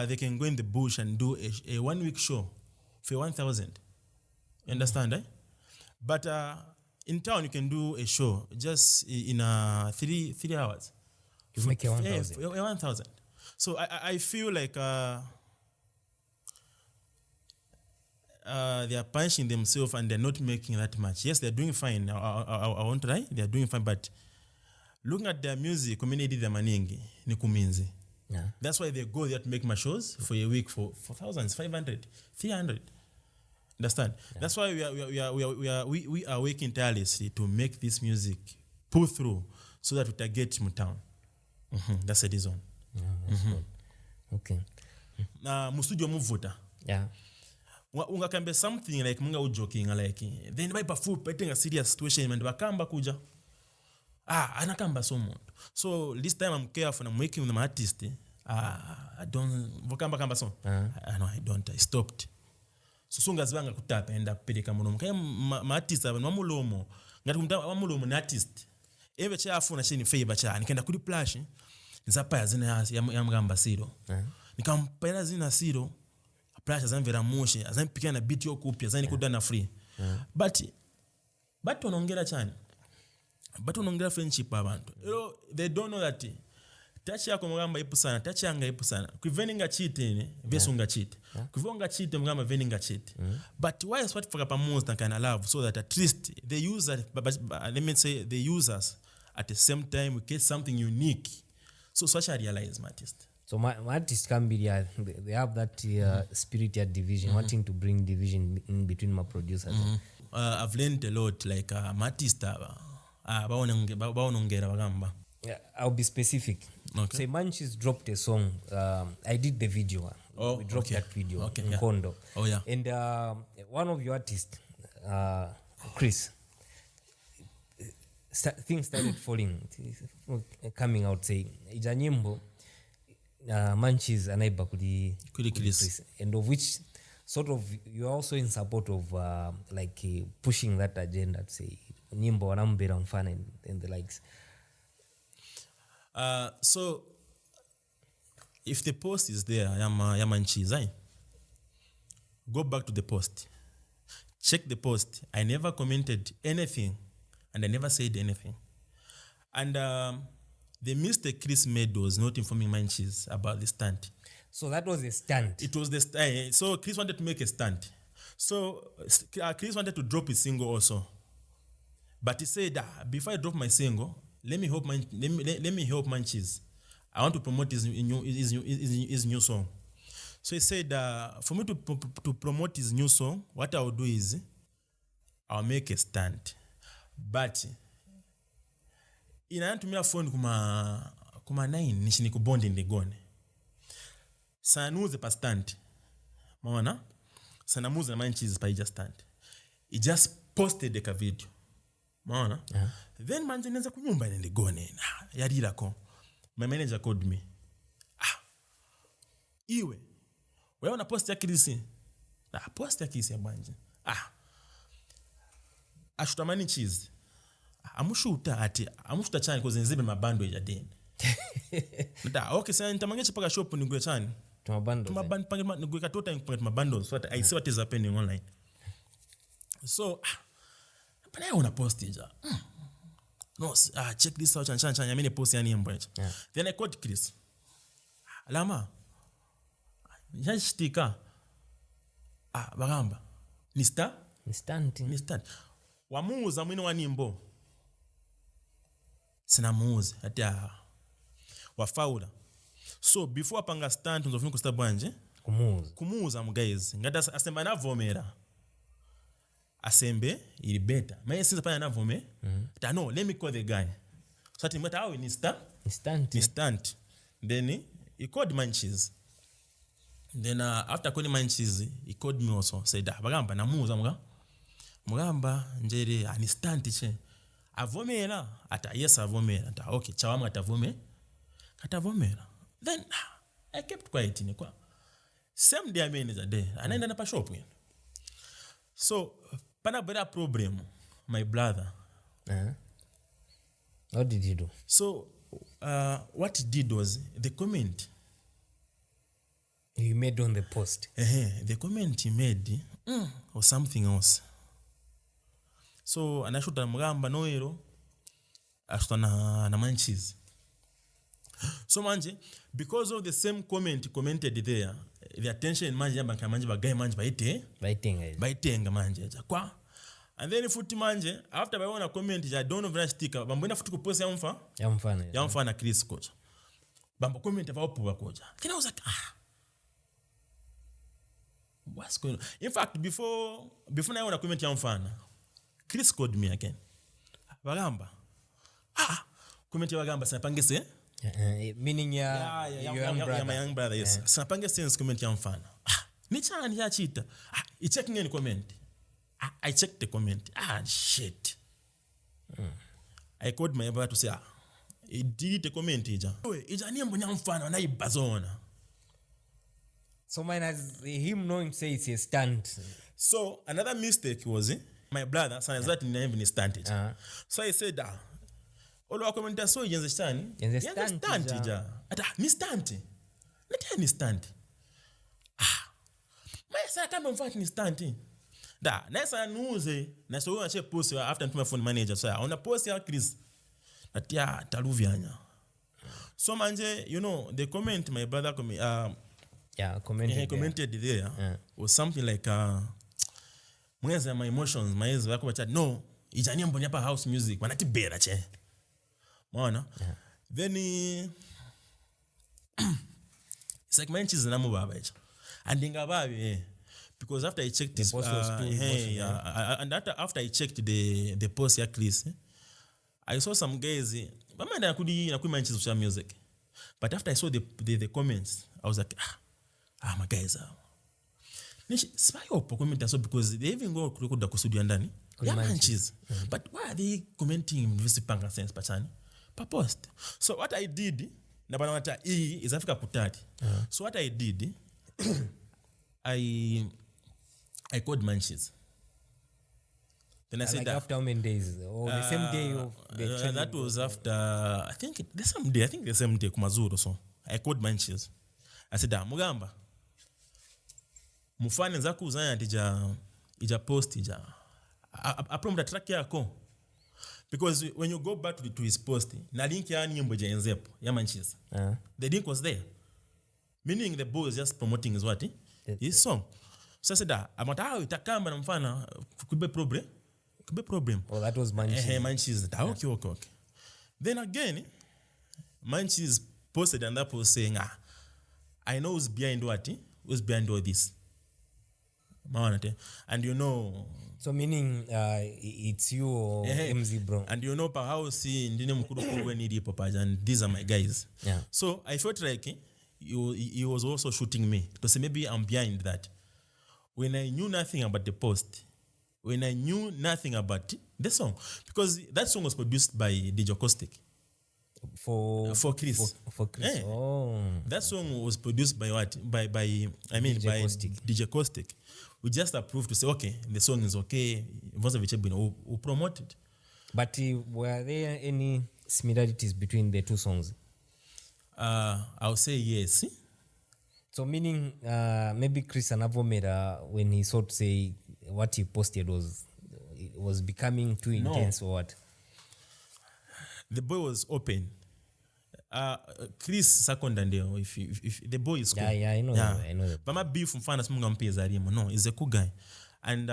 Speaker 2: they can go in the bush and do a 1 week show for 1,000. You understand, eh? But in town you can do a show just in 3 hours.
Speaker 1: You make a 1,000.
Speaker 2: 1,000. So I feel like they are punishing themselves and they're not making that much. Yes, they're doing fine. I won't lie. They're doing fine, but looking at their music, community the maningi ni kuminzi.
Speaker 1: Yeah.
Speaker 2: That's why they go there to make my shows for a week for thousands, 500, 300. Understand? Yeah. That's why we are working tirelessly to make this music pull through so that we can get to town. That's the reason.
Speaker 1: Yeah, that's good. Okay.
Speaker 2: Na mustudio muvuta.
Speaker 1: Yeah.
Speaker 2: Unga kambe something like munga ujoking like then by full petting a serious situation and bakamba kuja. Anakamba someone. So this time I'm careful. I'm working with my artist. I don't vokamba song. No, I don't. I stopped. So songa zibanga kutapa enda peleka mulomo. Kaya ma artist aba mamulomo. Ngati kumta mamulomo na artist. Ebe cha afuna shini favor cha. Nikaenda kuli Plash. Nzapa zina ya mgamba siro. Nikampela zina siro. Plash azamvera mushe azampikana na beat yokupya azani kudana free but onongera chani but onongera friendship abantu they don't know that touch yako mugamba ipo sana touch yanga ipo sana kuveninga cheat ne vesunga cheat kuvonga cheat mugamba veninga cheat but why is what for pamoja kana love so that at least they use let me say they use us at the same time we get something unique so I realize my artist.
Speaker 1: So my artists can be they have that spirit at division, wanting to bring division in between my producers.
Speaker 2: I've learned a lot like my artist baonongera bagamba.
Speaker 1: Yeah, I'll be specific.
Speaker 2: Okay.
Speaker 1: Say Manchis dropped a song. I did the video. We dropped that video in Cuundu.
Speaker 2: Oh yeah.
Speaker 1: And one of your artists, Chris, things started falling, coming out saying, "Ijanyimbo Manchis anaiba kuli Chris," and of which sort of you're also in support of pushing that agenda to say nyimbo wanambera mfana and the likes.
Speaker 2: So if the post is there, Manchis, go back to the post. Check the post. I never commented anything and I never said anything. And the mistake Chris made was not informing Manchis about the stunt.
Speaker 1: So that was a stunt.
Speaker 2: It was the so Chris wanted to make a stunt. So Chris wanted to drop his single also. But he said, before I drop my single, let me help Manchis. I want to promote his new song. So he said, for me to promote his new song, what I will do is I'll make a stunt. But inatumia phone kuma 9 nishini kubondi ndigone. Sanuze pa stunt. Maona? Sanamuze na Manchis pa ija stunt. He just posted a video. Maona? Then manje neza kunyumba ndigone. Yarira ko. My manager called me. Iwe. Wewe una post ya Chris? Post ya Chris ya banje. Ashutamani cheese. Amushuta chani kwa zenzibe mabando ya deni. Okay, sasa nitamangecha paka shop nigwe chani. Tumabando panga nigwe katota nigwe mabando so that I see what is happening online. So pana una post ija. No, check this out chan yamini post yani mbwecha. Then I called Chris. Alama. Nishashtika. Bagamba. Ni stunt. Wamuza mwino wa nimbo. Sinamuza ati wafaula. So before apanga stunt nzofuna kusta bwanje kumuza mu guys ngada asemba na vomera. Asembe ili better. Maye sinza pana na vome. No, let me call the guy. So ati mata awe ni stunt. Then he called Manchis. Then after calling Manchis, he called me also. Said bagamba namuza mugamba njere ani stunt che. Avomera ata yes avomera ata okay chawama atavomera. Then I kept quiet ni kwa same day manager day anaenda na pa shop. So pana better problem my brother.
Speaker 1: What did he do?
Speaker 2: So what he did was the comment
Speaker 1: he made on the post.
Speaker 2: The comment he made or something else. So anashuta mugamba noero ashuta na Manchis. So manje because of the same comment commented there, the attention manje bagai manje baitenga manje kwa. And then futi manje after baona comment ja don't know sticker bambona futi kupost ya mfana Chris coach. Bamba comment vaopuba coach. Then I was like what's going on? In fact before na ona comment ya mfana Chris called me again. Bagamba. Comment ya bagamba sanapangese.
Speaker 1: Meaning your young brother.
Speaker 2: Yes. Sanapangese comment ya mfana. Ni chani ya chita. I checking any comment. I checked the comment. Shit. I called my brother to say, he did the comment ija. Ija ni mbonya mfana na ibazona.
Speaker 1: So mine has him knowing say it's a stunt.
Speaker 2: So another mistake was my brother sana zati ni even stunt. So I said all our commenter so yenze stunt ija. Ata ni stunt. Let ni stunt. Mas essa acaba um instante. Da, nessa news, nessa eu achei post after my phone manager, so on a post ya Chris. That ya taluvianya. So manje, you know, the comment my brother commented there was something like mweza my emotions, mweza wako chat no, ijani mboni hapa house music, wanati bera che. Mwana. Then it's like manches na mubaba echa. And ingababe because after I checked this and after I checked the post ya Chris, I saw some guys bamanda nakudi manches social music. But after I saw the comments, I was like my guys spy up comment so because they even go kuda kustudio ndani ya manches. But why are they commenting this panga sense pachani pa post? So what I did na bana wata is Africa kutati. So what I did I called manches. Then I said that
Speaker 1: after how many days or the same day of the
Speaker 2: that was after I think the same day kumazuru. So I called manches. I said mugamba mufane nzaku uzanya ija post ija apromda track yako because when you go back to his post na link ya nyimbo ja enzepo ya manches the link was there, meaning the boy is just promoting his song. So I said amata itakamba na mfana kube problem.
Speaker 1: Oh, that was manches.
Speaker 2: Manches okay. Then again manches posted and that post saying I know who's behind all this. And you know,
Speaker 1: so meaning it's you or MZ bro.
Speaker 2: And you know perhaps ndine mkuru kwa nidi popaja and these are my guys. So I felt like he was also shooting me to say maybe I'm behind that. When I knew nothing about the post, when I knew nothing about the song, because that song was produced by DJ Caustic. For Chris.
Speaker 1: For Chris.
Speaker 2: Yeah. Oh. That song was produced by what? By DJ Caustic. We just approved to say, okay, the song is okay. Who promote it.
Speaker 1: But were there any similarities between the two songs?
Speaker 2: I'll say yes.
Speaker 1: So meaning maybe Chris Anavomera, when he sought to say what he posted was becoming too intense or what?
Speaker 2: The boy was open. Chris second and if the boy is cool.
Speaker 1: Yeah, I know. I know that.
Speaker 2: But my beef from fans munga mpeza rimo. No, he's a cool guy. And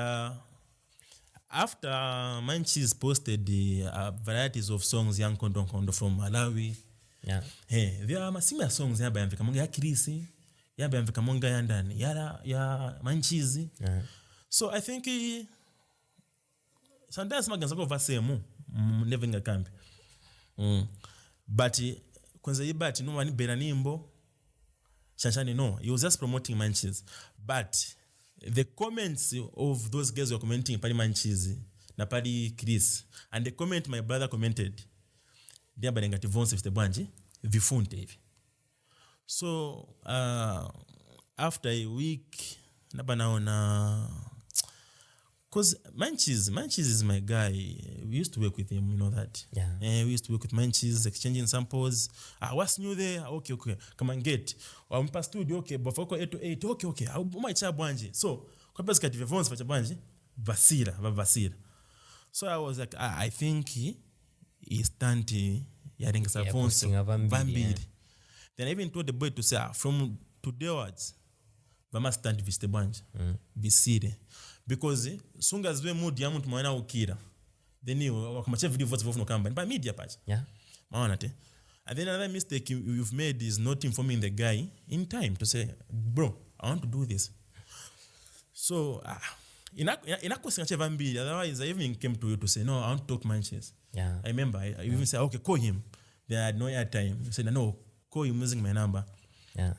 Speaker 2: after Manchis posted the varieties of songs young Kondo from Malawi.
Speaker 1: Yeah.
Speaker 2: Hey, there are similar songs yaba yamvika munga ya Chris, yaba yamvika munga ya ndani, ya Manchis.
Speaker 1: Yeah.
Speaker 2: So I think sometimes maganza ko vasemu never nga kambi. But kwanza ibati no wani bera nimbo shashani no, he was just promoting Manchis. But the comments of those guys were commenting pali Manchis na pali Chris, and the comment my brother commented dia balengati vonse viste bwanji vifunte hivi. So after a week nabanaona because Manchis is my guy. We used to work with him, you know that.
Speaker 1: Yeah.
Speaker 2: We used to work with Manchis, exchanging samples. What's new there? Okay. Come and get. Wampa studio, okay. Bafoko 8 to 8. Okay. Umaicha bwanji. So, kwa pesa kati vevons facha bwanji, Vasira. So I was like, I think he stand yaringa samples. Vambiri. Then I even told the boy to say, from today onwards, Vama stand viste bwanji. Visire. Because sunga zwe mood ya mtu mwana ukira, then wakamacha video votes no kamba by media patch.
Speaker 1: Yeah.
Speaker 2: Maana te. And then another mistake you've made is not informing the guy in time to say, bro, I want to do this. So inakosa cheva mbili, otherwise I even came to you to say no, I want to talk Manchester.
Speaker 1: Yeah.
Speaker 2: I remember I even said okay, call him. Then I had no airtime. I said no, call him using my number.
Speaker 1: Yeah.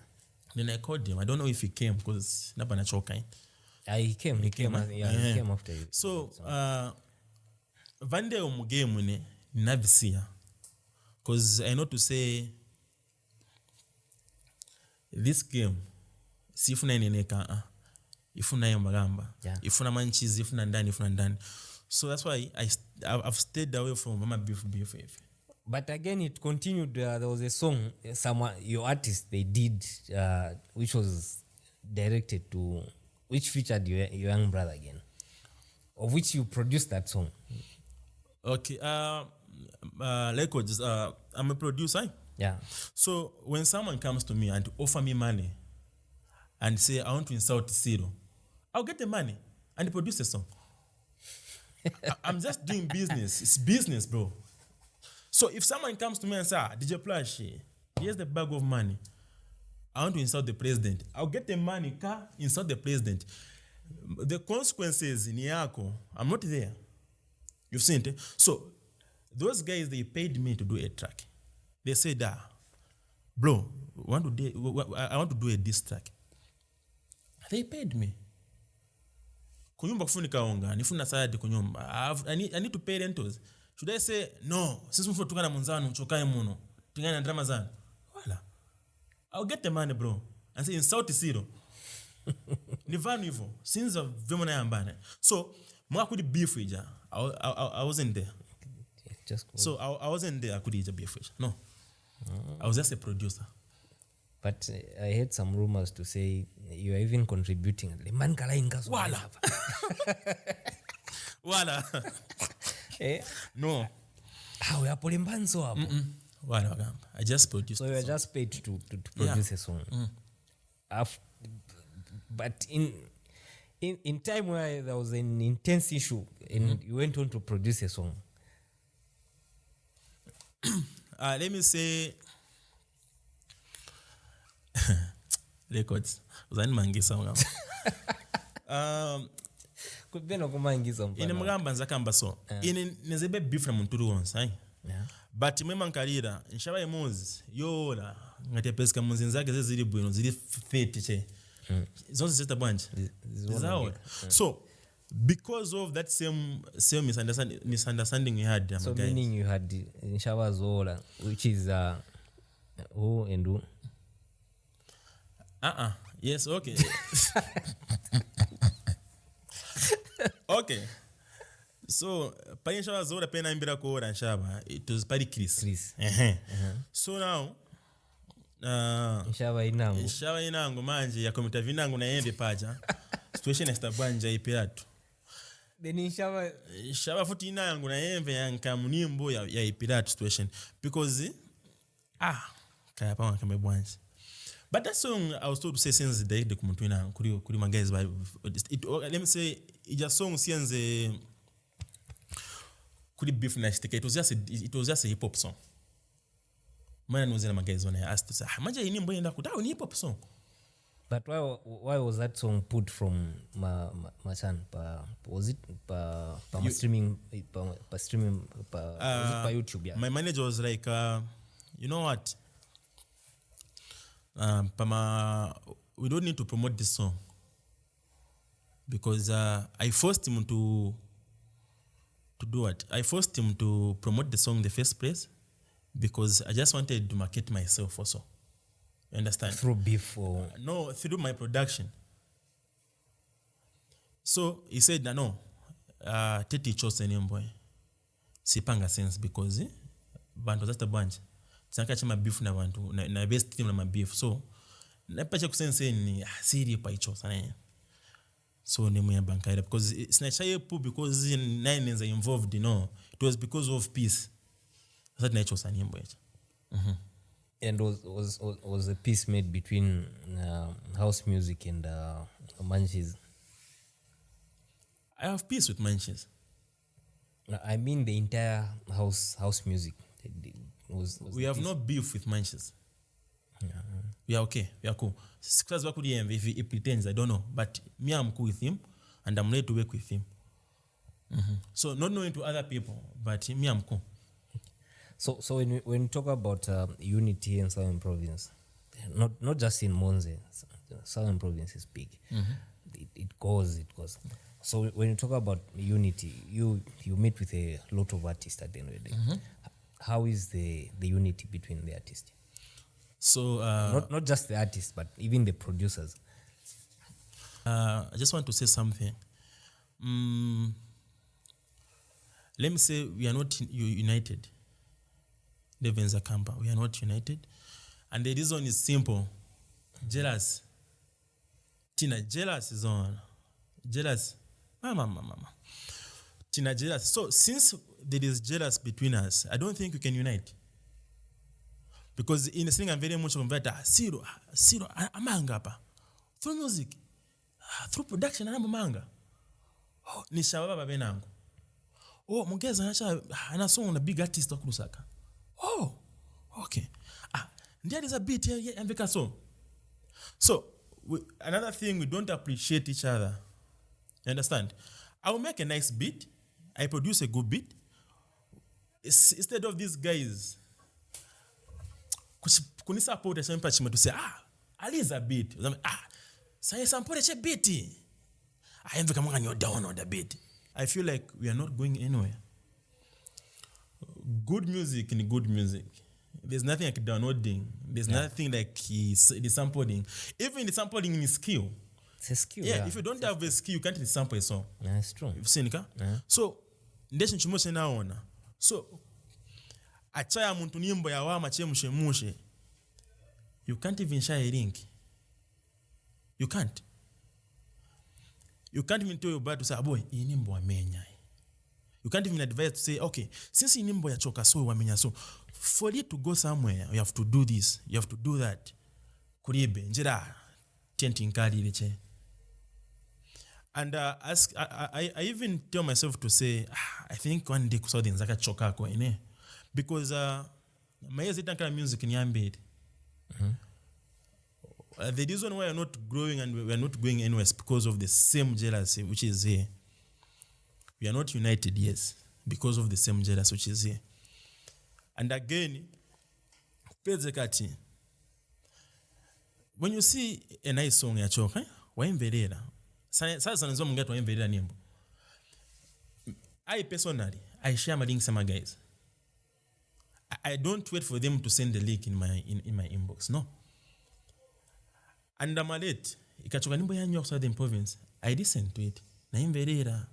Speaker 2: Then I called him. I don't know if he came because napa na choka.
Speaker 1: He came after you.
Speaker 2: So vande omugame ne navisia, because I know to say this game sifuna neneka ifuna yambagamba ifuna Manchis ifuna ndani. So that's why I've stayed away from mama beef.
Speaker 1: But again it continued. There was a song your artist they did which was directed to which featured your young brother again, of which you produced that song.
Speaker 2: Okay. Records. I'm a producer.
Speaker 1: Yeah.
Speaker 2: So when someone comes to me and offer me money and say I want to insult Ciro, I'll get the money and produce a song. I'm just doing business. It's business, bro. So if someone comes to me and says, DJ Plash, here's the bag of money, I want to insult the president, I'll get the money, insult the president. The consequences in Yako, I'm not there. You've seen it. So those guys, they paid me to do a track. They said, bro, I want to do a diss track. They paid me. Kunyumba kufunika onga, nifuna sayadi kunyumba. I need to pay rentals. Should I say, no, sisi mfu tukana munzanu, chokai muno, tingani na drama zanu? Wala. I'll get the money, bro. And say, insult Ciro. Nivanu hivyo. Since vemo na yambane. So, mwa kudi beef ija. I wasn't there. So, I wasn't there. I could ija beef ija. No. I was just a producer.
Speaker 1: But I heard some rumors to say you are even contributing.
Speaker 2: Wala. Wala.
Speaker 1: Eh?
Speaker 2: No.
Speaker 1: We are pulling bands up.
Speaker 2: Wala. I just produced.
Speaker 1: So you are just paid to produce a song. But in time where there was an intense issue and you went on to produce a song.
Speaker 2: Let me say records. Uzani mangisa mgamba.
Speaker 1: Kubeno kumangisa mpana.
Speaker 2: Ine mgamba nzakamba so. Ine nezebe beef na munturu wonsa.
Speaker 1: Yeah.
Speaker 2: But mwema nkalira, nshaba emozi, yola, ngati pesika munzi zake zili bwino, zili fete che. Zonse zeta bwanje. So, because of that same misunderstanding we had.
Speaker 1: So meaning you had Nshaba Zola, which is who and who?
Speaker 2: Yes, okay. Okay. So, pari Nshaba Zola pena imbira kuora Nshaba, it was pari Chris. So now,
Speaker 1: Nshaba
Speaker 2: inangu manje ya komita vinangu na yende paja. Situation esta bwanja ipiratu.
Speaker 1: Then
Speaker 2: Nshaba futi inangu na yembe yanka munimbo ya ipiratu situation. Because, kaya pa wakame bwanja. But that song I was told to say since the day the kumuntuina kuri magazine let me say it just song since kuri beef na it was just a hip hop song. Man was in a magazine when I asked to say manja ini mbo yenda kuta ni hip hop song.
Speaker 1: But why was that song put from Machan? Was it streaming? Was it by YouTube? Yeah.
Speaker 2: My manager was like, you know what? We don't need to promote this song because I forced him to do what? I forced him to promote the song in the first place because I just wanted to market myself also. You understand?
Speaker 1: Through beef or?
Speaker 2: No, through my production. So he said, no, Teti chose any boy. Sipanga sense because bantu just a bunch. Sankachi ma beef na bantu na best team na ma beef. So na pacha kusense ni siri pa ichosa na. So ni mwe bankaira because it's not shy because nine is involved, you know. It was because of peace. That na ichosa ni mwe.
Speaker 1: And was a peace made between house music and Manches?
Speaker 2: I have peace with Manches.
Speaker 1: I mean the entire house music.
Speaker 2: We have no beef with Manches.
Speaker 1: Yeah.
Speaker 2: We are okay. We are cool. If he pretends, I don't know. But me, I'm cool with him, and I'm ready to work with him. So not knowing to other people, but me, I'm cool.
Speaker 1: So when you talk about unity in Southern Province, not just in Monze, Southern Province is big. It goes. So when you talk about unity, you meet with a lot of artists at the end of the day. How is the unity between the artists?
Speaker 2: So
Speaker 1: not just the artists, but even the producers.
Speaker 2: I just want to say something. Let me say we are not united. Devenza Kampa, we are not united, and the reason is simple: jealous. tina jealous zone. Jealous. Mama. Tina jealous. So since there is jealous between us, I don't think we can unite. Because in the thing I'm very much converted. Siro, amanga hapa. Through music, through production, manga. Oh, ni shababa babenangu. Oh, mungeza ana song na big artist wa Lusaka. Oh, okay. There is a beat here and make a song. So, another thing, we don't appreciate each other. You understand? I will make a nice beat. I produce a good beat. Instead of these guys, kuni support to say, Ali is a beat. Say support a beat. I am becoming you're down on the beat. I feel like we are not going anywhere. Good music in good music. There's nothing like downloading. There's nothing like the sampling. Even the sampling is skill.
Speaker 1: It's a skill.
Speaker 2: Yeah, if you don't have a skill, you can't sample a song.
Speaker 1: Yeah, that's true.
Speaker 2: You've seen it? So, ndesho chimose naona. So, achaya muntu nyimbo ya wama chemushe. You can't even share a link. You can't. You can't even tell your brother to say, boy, hii nyimbo wamenya. You can't even advise to say, okay, since hii nyimbo ya choka so wamenya so, for it to go somewhere, you have to do this, you have to do that. Kuribe, njira, tenti nkali leche. And I even tell myself to say, I think one day kusudi nzaka choka kwa ine. Because mayezi tankala music ni ambid. The reason why we're not growing and we're not going anywhere is because of the same jealousy which is here. We are not united, yes, because of the same jealousy which is here. And again, when you see a nice song ya choka, waimverera. Sasa nzo mungatu waimverera nyimbo. I personally, I share my links with my guys. I don't wait for them to send the link in my inbox. No. And Amalet, ikachoka nyimbo ya New Southern Province, I listen to it. Na imverera.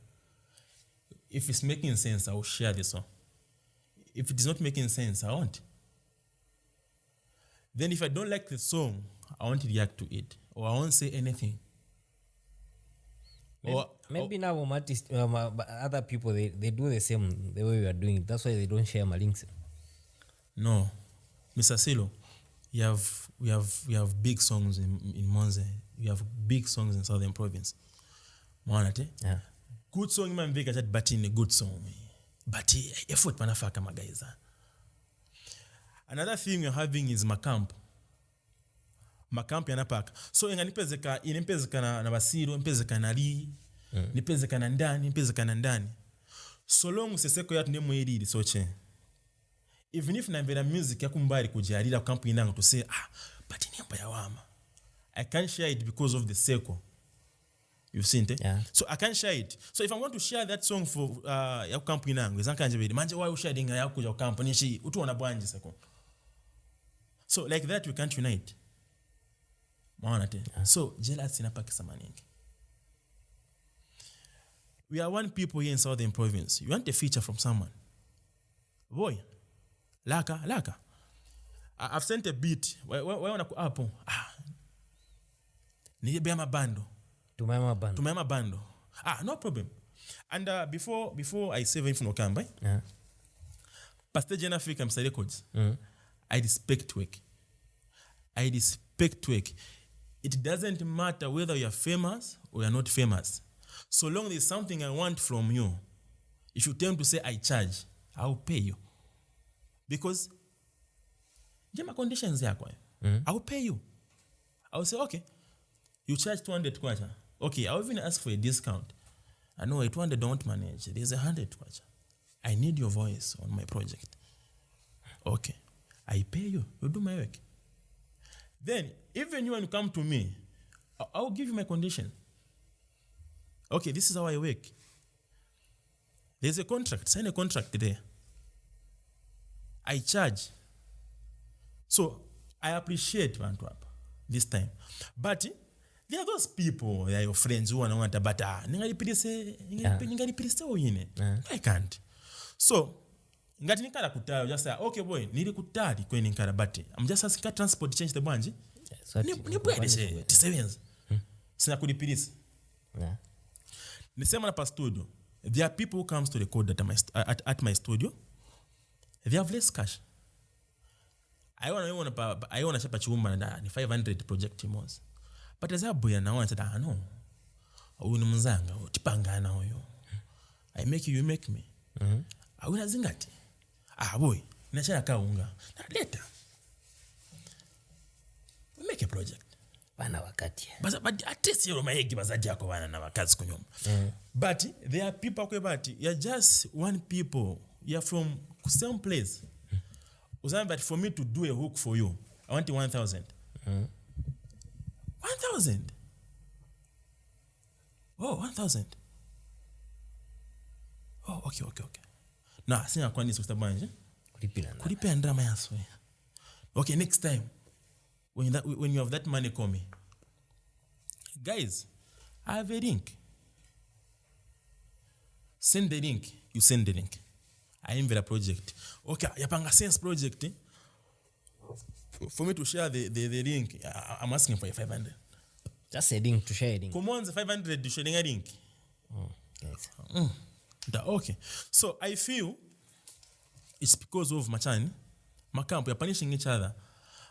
Speaker 2: If it's making sense, I will share the song. If it is not making sense, I won't. Then if I don't like the song, I won't react to it. Or I won't say anything.
Speaker 1: Maybe now other people, they do the same the way we are doing it. That's why they don't share my links.
Speaker 2: No. Mr. Silo, we have big songs in Monze. We have big songs in Southern Province. Mwanate?
Speaker 1: Yeah.
Speaker 2: Good song man veka chat but in a good song. But effort panafaka magaiza. Another thing we're having is Macamp. Macamp yanapaka. So inipezeka na Basiro, inipezeka na Lee, inipezeka na ndani, inipezeka na ndani. So long seseko yatu nemo edidi soche. Even if na mvera music ya kumbari kujiarida kampu inangu to say, but inyamba ya wama. I can't share it because of the seko. You've seen it?
Speaker 1: Yeah.
Speaker 2: So I can't share it. So if I want to share that song for ya kampu inangu, izanka njebedi, manje why you sharing ya kuja kampu, nishi utu wanabwanji seko. So like that we can't unite. Yeah. So jealousy inapaka samaningi. We are one people here in Southern Province. You want a feature from someone. Boy, laka. I've sent a beat. Why wanna ku hapo? Nijebea mabando. Tumema bando. No problem. And before I save info no kamba.
Speaker 1: Yeah.
Speaker 2: Pastor Jena Africa Msa Records. I respect work. It doesn't matter whether you are famous or you are not famous. So long there's something I want from you. If you tell me to say I charge, I will pay you. Because jema conditions yako. I will pay you. I will say, okay, you charge 200 kwacha. Okay, I will even ask for a discount. I know 200 don't manage. There's 100 kwacha. I need your voice on my project. Okay, I pay you. You do my work. Then, even you when you come to me, I will give you my condition. Okay, this is how I work. There's a contract. Sign a contract there. I charge. So, I appreciate Antwerp this time. But there are those people, they are your friends who want to but I can't. So, ngati nikala kutali just say okay boy nili kutali kweni nkala but I'm just asking transport change the banji ni bwede se tisevenza Sina kulipilisa.
Speaker 1: Yeah.
Speaker 2: Nisema na studio. There are people who comes to record at my studio. They have less cash. I want to chuma na ni 500 project moz. But as a boy na want to no. Uyu ni mzanga, tipangana huyo. I make you make me. Awuna zingati. Boy, nachana kaunga. Na later. We make a project.
Speaker 1: Bana wakati.
Speaker 2: But at least you maegi bazaji yako bana na wakazi kunyuma. But there are people kwebati, you're just one people. You're from some place. But for me to do a hook for you, I want 1,000. 1,000? Oh, 1,000. Oh, okay. Now, I think I'm going to Kulipia drama yaso. Okay, next time, when you have that money, call me. Guys, I have a link. Send the link. You send the link. I invite a project. Okay, yapanga sense project. For me to share the link, I'm asking for a 500.
Speaker 1: Just a link to share a link.
Speaker 2: Come on, the 500 to share a link.
Speaker 1: Yes.
Speaker 2: Okay. So I feel it's because of Machan, Macamp, we are punishing each other.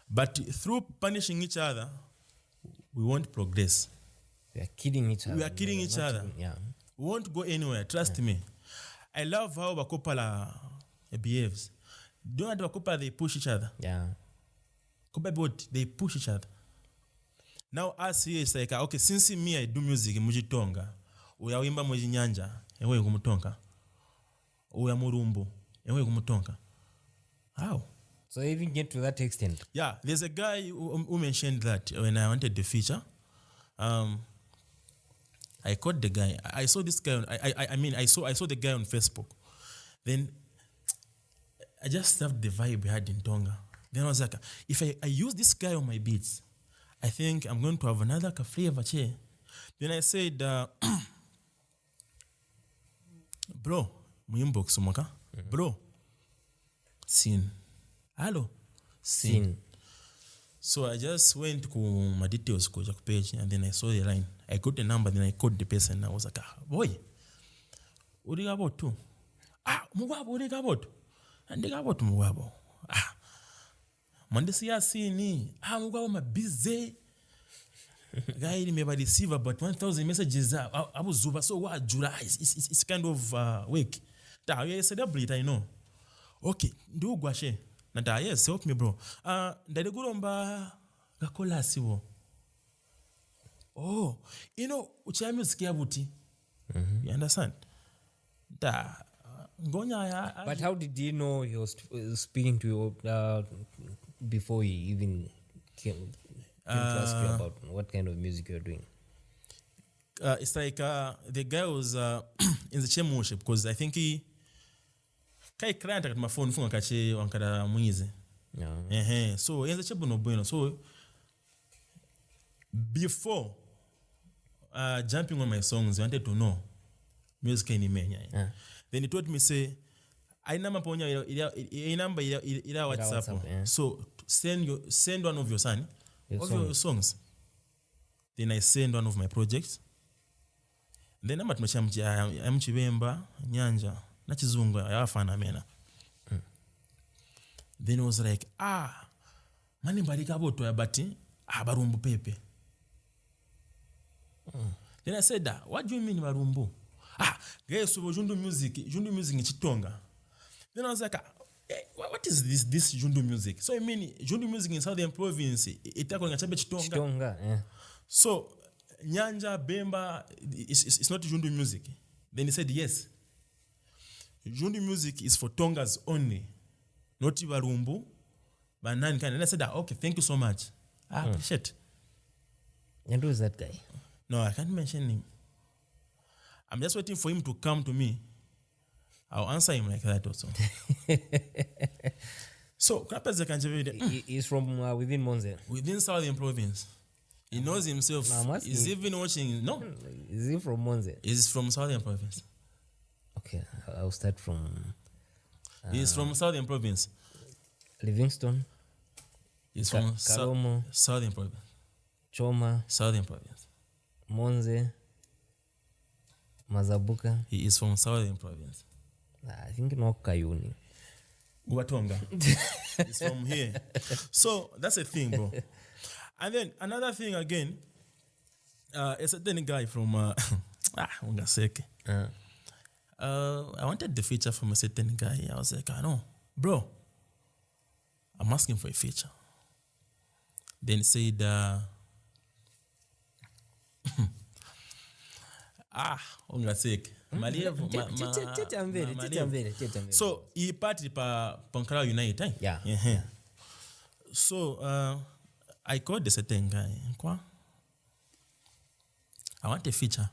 Speaker 2: But through punishing each other, we won't progress.
Speaker 1: We are killing each other. Yeah.
Speaker 2: We won't go anywhere. Trust me. I love how Bakopala behaves. Don't Bakopala, they push each other.
Speaker 1: Yeah.
Speaker 2: They push each other. Now us here is like, okay, since me I do music mujitonga, uya wimba mweji nyanja, ewe kumutonga. Uya murumbu, ewe kumutonga. How?
Speaker 1: So even get to that extent.
Speaker 2: Yeah, there's a guy who mentioned that when I wanted the feature. I called the guy. I saw this guy. I saw the guy on Facebook. Then I just loved the vibe we had in Tonga. Then I was like, if I use this guy on my beats, I think I'm going to have another flavor. Then I said, bro, muinbox umaka. Bro, scene. Hello, scene. So I just went to my details page and then I saw the line. I got the number, then I called the person and I was like, boy, what do you about too? Mugabo, what do you about? And they got about Mugabo. Mandesi ya sini. Mugabo ma busy. Guy may receive about 1,000 messages. Abu Zuba, so what July? It's kind of weak. You're a celebrity, I know. Okay, do guashe. Nada, yes, help me, bro. Ndade guromba gakola siwo. Oh, you know, ucha music ya buti. You understand?
Speaker 1: But how did you know he was speaking to you before he even came to ask you about what kind of music you're doing?
Speaker 2: It's like the guy was in the same worship because I think he kai client at my phone funga kache wankara mwize. Yeah. So in the chebo no bueno. So before jumping on my songs, I wanted to know music in Menya. Yeah. Then he told me say I number ponya number ila WhatsApp. Yeah. So send one of your your songs. Then I send one of my projects. Then I'm at Mchibemba, Nyanja, Nachizunga, Yafana Mena. Then it was like, mani barika boto ya bati, barumbu pepe. Then I said, what do you mean barumbu? Guys, so Jundu music in Chitonga. Then I was like, what is this Jundu music? So I mean, Jundu music in Southern Province, itako ngachabe Chitonga.
Speaker 1: Yeah.
Speaker 2: So Nyanja, Bemba, it's not Jundu music. Then he said, yes. Jundu music is for Tongas only. Not Ibarumbu. And I said, okay, thank you so much. Shit.
Speaker 1: And who is that guy?
Speaker 2: No, I can't mention him. I'm just waiting for him to come to me. I'll answer him like that also. So,
Speaker 1: he's from within Monze.
Speaker 2: Within Southern Province. He knows himself. He's even watching. No.
Speaker 1: Is he from Monze?
Speaker 2: He's from Southern Province.
Speaker 1: Okay, I'll start from...
Speaker 2: He's from Southern Province.
Speaker 1: Livingston?
Speaker 2: He's from
Speaker 1: Karomo?
Speaker 2: Southern Province.
Speaker 1: Choma?
Speaker 2: Southern Province.
Speaker 1: Monze. Mazabuka.
Speaker 2: He is from Southern Province.
Speaker 1: I think no Kayuni.
Speaker 2: Guatonga. He's from here. So that's a thing, bro. And then another thing again, a certain guy from Ungaseke. I wanted the feature from a certain guy. I was like, I know, bro. I'm asking for a feature. Then he said, Ungaseke. So he party pa Pankara Unite, eh?
Speaker 1: Yeah.
Speaker 2: So I called the certain guy. I want a feature.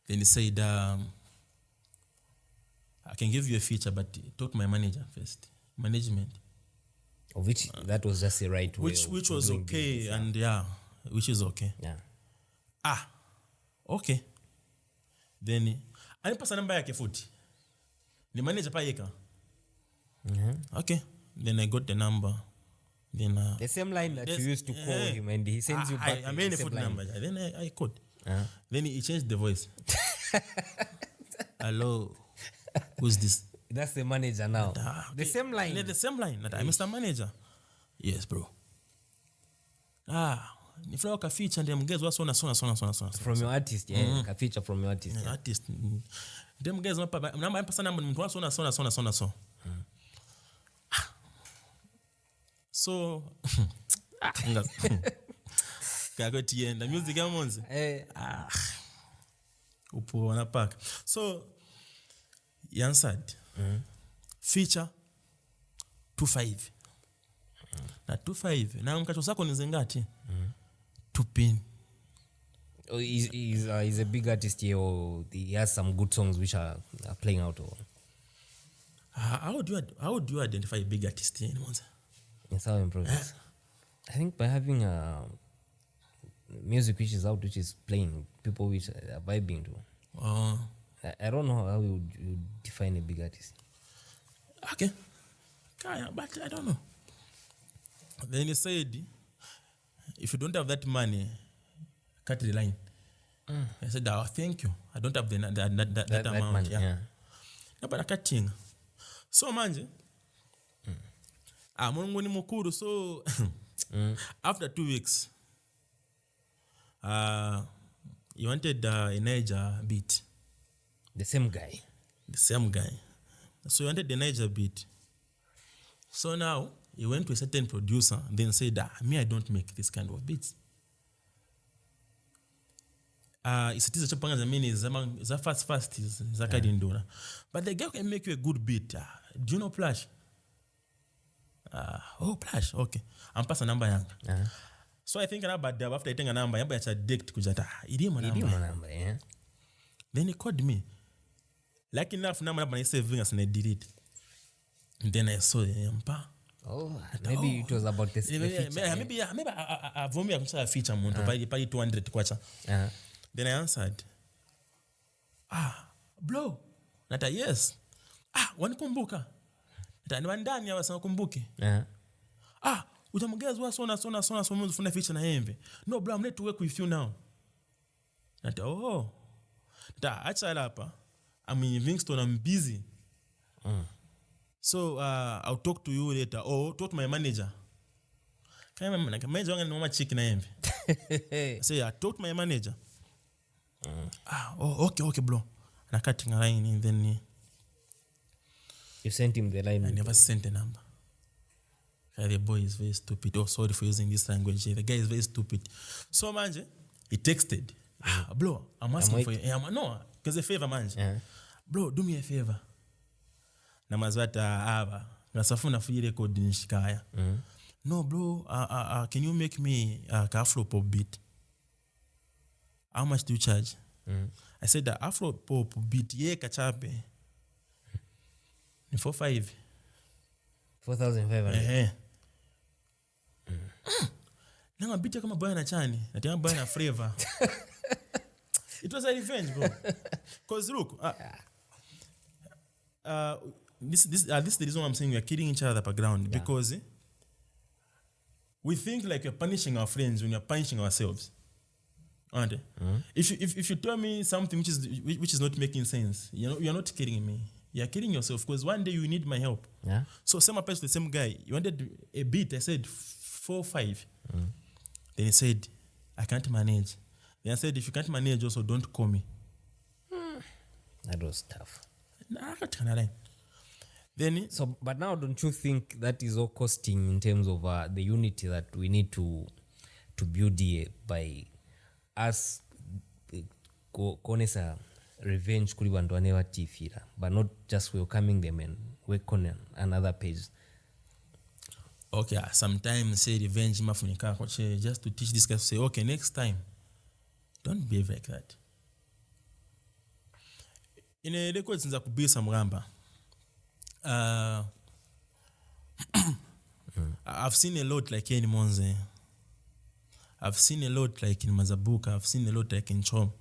Speaker 2: Then he said, I can give you a feature, but talk to my manager first. Management.
Speaker 1: Of which that was just the right way.
Speaker 2: Which was okay, business, and which is okay.
Speaker 1: Yeah.
Speaker 2: Okay. Then I pass a number yake futi. The manager pa yeka. Okay. Then I got the number. Then
Speaker 1: the same line that you used to call him, and he sends you back.
Speaker 2: I made a foot number. Then I called. Then he changed the voice. Hello. Who's this?
Speaker 1: That's the manager now. The same line.
Speaker 2: The same line. That I'm Mr. Manager. Yes, bro. Nifla ka feature ndem guys wa sona
Speaker 1: from your artist, yeah. Ka feature from your artist.
Speaker 2: Yeah. Artist. Dem guys namba mpasa namba mtu wa sona. So kago tienda music ya monzi. Upo wana pack. So he answered. Feature 25. Na 25 na mkacho sako ni zengati. 2 pin.
Speaker 1: Oh, he's a big artist here, or he has some good songs which are playing out. Or
Speaker 2: how would you identify a big artist here
Speaker 1: in Southern Province? I think by having music which is out, which is playing, people which are vibing to. I don't know how you would define a big artist.
Speaker 2: Okay. But I don't know. Then he said, if you don't have that money, cut the line. I said, thank you. I don't have that amount.
Speaker 1: Money, yeah.
Speaker 2: No, but I cutting. So manje. Mungu ni mukuru. So after 2 weeks, he wanted a Niger beat.
Speaker 1: The same guy.
Speaker 2: So he wanted the Niger beat. So now he went to a certain producer and then said, me, I don't make this kind of beats. It's a chapanga zamini is a fast is zakadindura. But the guy can make you a good beat. Do you know Plash? Plash, okay. I'm passing number yang. So I think about after I take a number, I'm a dict kujata.
Speaker 1: Number, yeah.
Speaker 2: Then he called me. Like enough number I saving as and I did it. And then I saw him.
Speaker 1: Maybe it was about this.
Speaker 2: Maybe I vomit a feature monto pay 200 kwacha. Then I answered, bro. Nata yes. Wanikumbuka. Nata ndani ya wakumbuke. Utamgezwa sona funa feature na yembe. No bro, I'm ready to work with you now. Nata acha hapa. I'm in Livingston, I'm busy. So I'll talk to you later. Or talk to my manager. Can my manager wangu ni chicken na yembe. I say, talk to my manager. Okay, bro. And I cutting a line and then
Speaker 1: you sent him the line.
Speaker 2: I never sent the number. The boy is very stupid. Sorry for using this language. The guy is very stupid. So manje, he texted. Bro, I'm asking for you. No, because a favor manje. Bro, do me a favor. Na mazwata ava. Ngasafuna fuyi record nishikaya. No, bro, can you make me a Afro pop beat? How much do you charge? I said the Afro pop beat ye kachape.
Speaker 1: 4,500.
Speaker 2: Nanga beat kama boy na chani. Natia boy na flavor. It was a revenge, bro. Cause look, this is the reason why I'm saying we are killing each other background, because we think like we're punishing our friends when we're punishing ourselves. Aren't they? If you tell me something which is not making sense, you're not kidding me. You're kidding yourself, because one day you need my help.
Speaker 1: Yeah.
Speaker 2: So same applies to the same guy. You wanted a beat. I said 4, 5. Then he said, I can't manage. Then I said, if you can't manage, also don't call me.
Speaker 1: That was tough.
Speaker 2: Then
Speaker 1: so, but now don't you think that is all costing in terms of the unity that we need to build here by us kuonesa revenge kuli bantu anewatifira, but not just welcoming them and work on another page.
Speaker 2: Okay, sometimes say revenge mafunika just to teach this guy to say, okay, next time don't behave like that. In a record since kubisa mramba, I've seen a lot like in Monze. I've seen a lot like in Mazabuka. I've seen a lot like in Chom.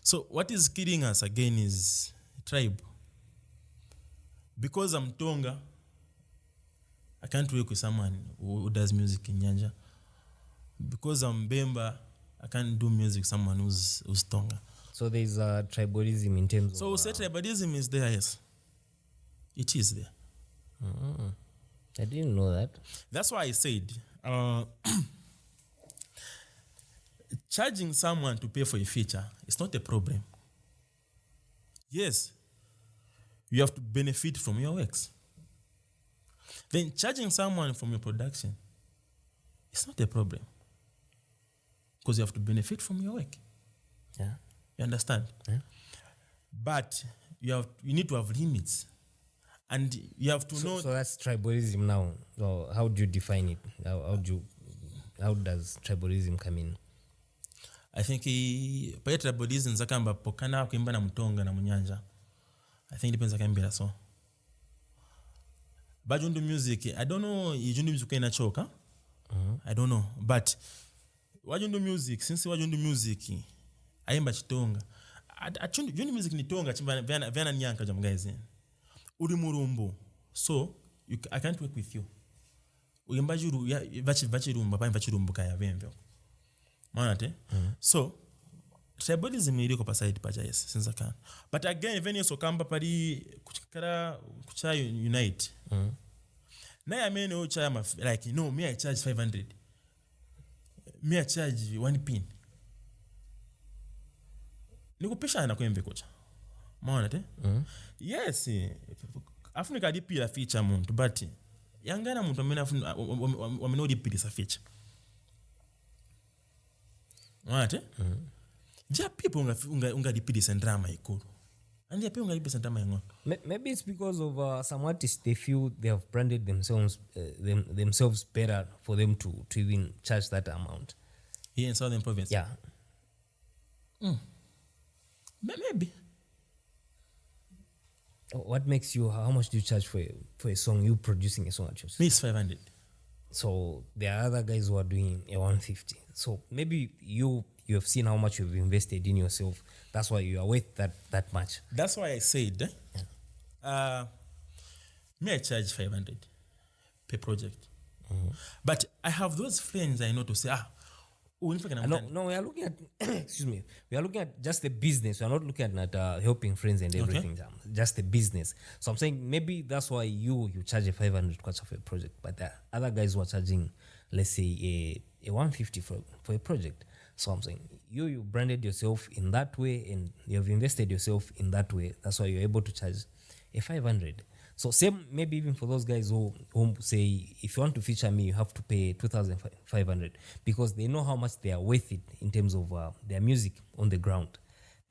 Speaker 2: So what is killing us again is tribe. Because I'm Tonga, I can't work with someone who does music in Nyanja. Because I'm Bemba, I can't do music with someone who's Tonga.
Speaker 1: So there's tribalism in terms
Speaker 2: of... So say tribalism is there, yes. It is there.
Speaker 1: I didn't know that.
Speaker 2: That's why I said... charging someone to pay for a feature is not a problem. Yes, you have to benefit from your works. Then charging someone from your production is not a problem, because you have to benefit from your work.
Speaker 1: Yeah,
Speaker 2: you understand?
Speaker 1: Yeah.
Speaker 2: But you need to have limits, and you have to know.
Speaker 1: So that's tribalism now. So how do you define it? How does tribalism come in?
Speaker 2: I think by tribalism zakamba pokana kuimba na Mtonga na Munyanja. I think it depends akambira so. Bajundu music, I don't know ijundu music ina choka. I don't know, but wajundu music, since wajundu music aimba chitonga. Jundu music ni tonga chimba vyana nyanka jam guys. Uri murumbo. So I can't work with you. Uimba juru vachi rumba pa vachi kaya vemvyo. Manate? So tribalism iliko pa side paja, yes, since I can. But again, when you so kamba pari kucha unite. Na ya mene ucha like, no, me I charge 500. Me I charge 1 pin. Nikupisha na kwembe kocha. Manate? Yes, afunika dipila feature muntu, but yangana muntu wamena dipila sa feature. What? Just people unga dipidisa drama ikulu. And ya people unga dipidisa drama yango.
Speaker 1: Maybe it's because of some artists, they feel they have branded themselves better for them to even charge that amount.
Speaker 2: Here in Southern Province?
Speaker 1: Yeah.
Speaker 2: Maybe.
Speaker 1: What makes you, how much do you charge for a song? You producing a song at yourself?
Speaker 2: Me is 500.
Speaker 1: So there are other guys who are doing a 150. So maybe you have seen how much you've invested in yourself. That's why you are worth that much.
Speaker 2: That's why I said, me I charge 500 per project. But I have those friends I know to say,
Speaker 1: no, we are looking at excuse me. We are looking at just the business. We are not looking at helping friends and everything. Okay. Just the business. So I'm saying maybe that's why you charge a 500 kwacha for a project, but the other guys who are charging, let's say a 150 for a project. So I'm saying you branded yourself in that way and you have invested yourself in that way. That's why you're able to charge a 500. So same maybe even for those guys who say, if you want to feature me, you have to pay 2,500 because they know how much they are worth it in terms of their music on the ground.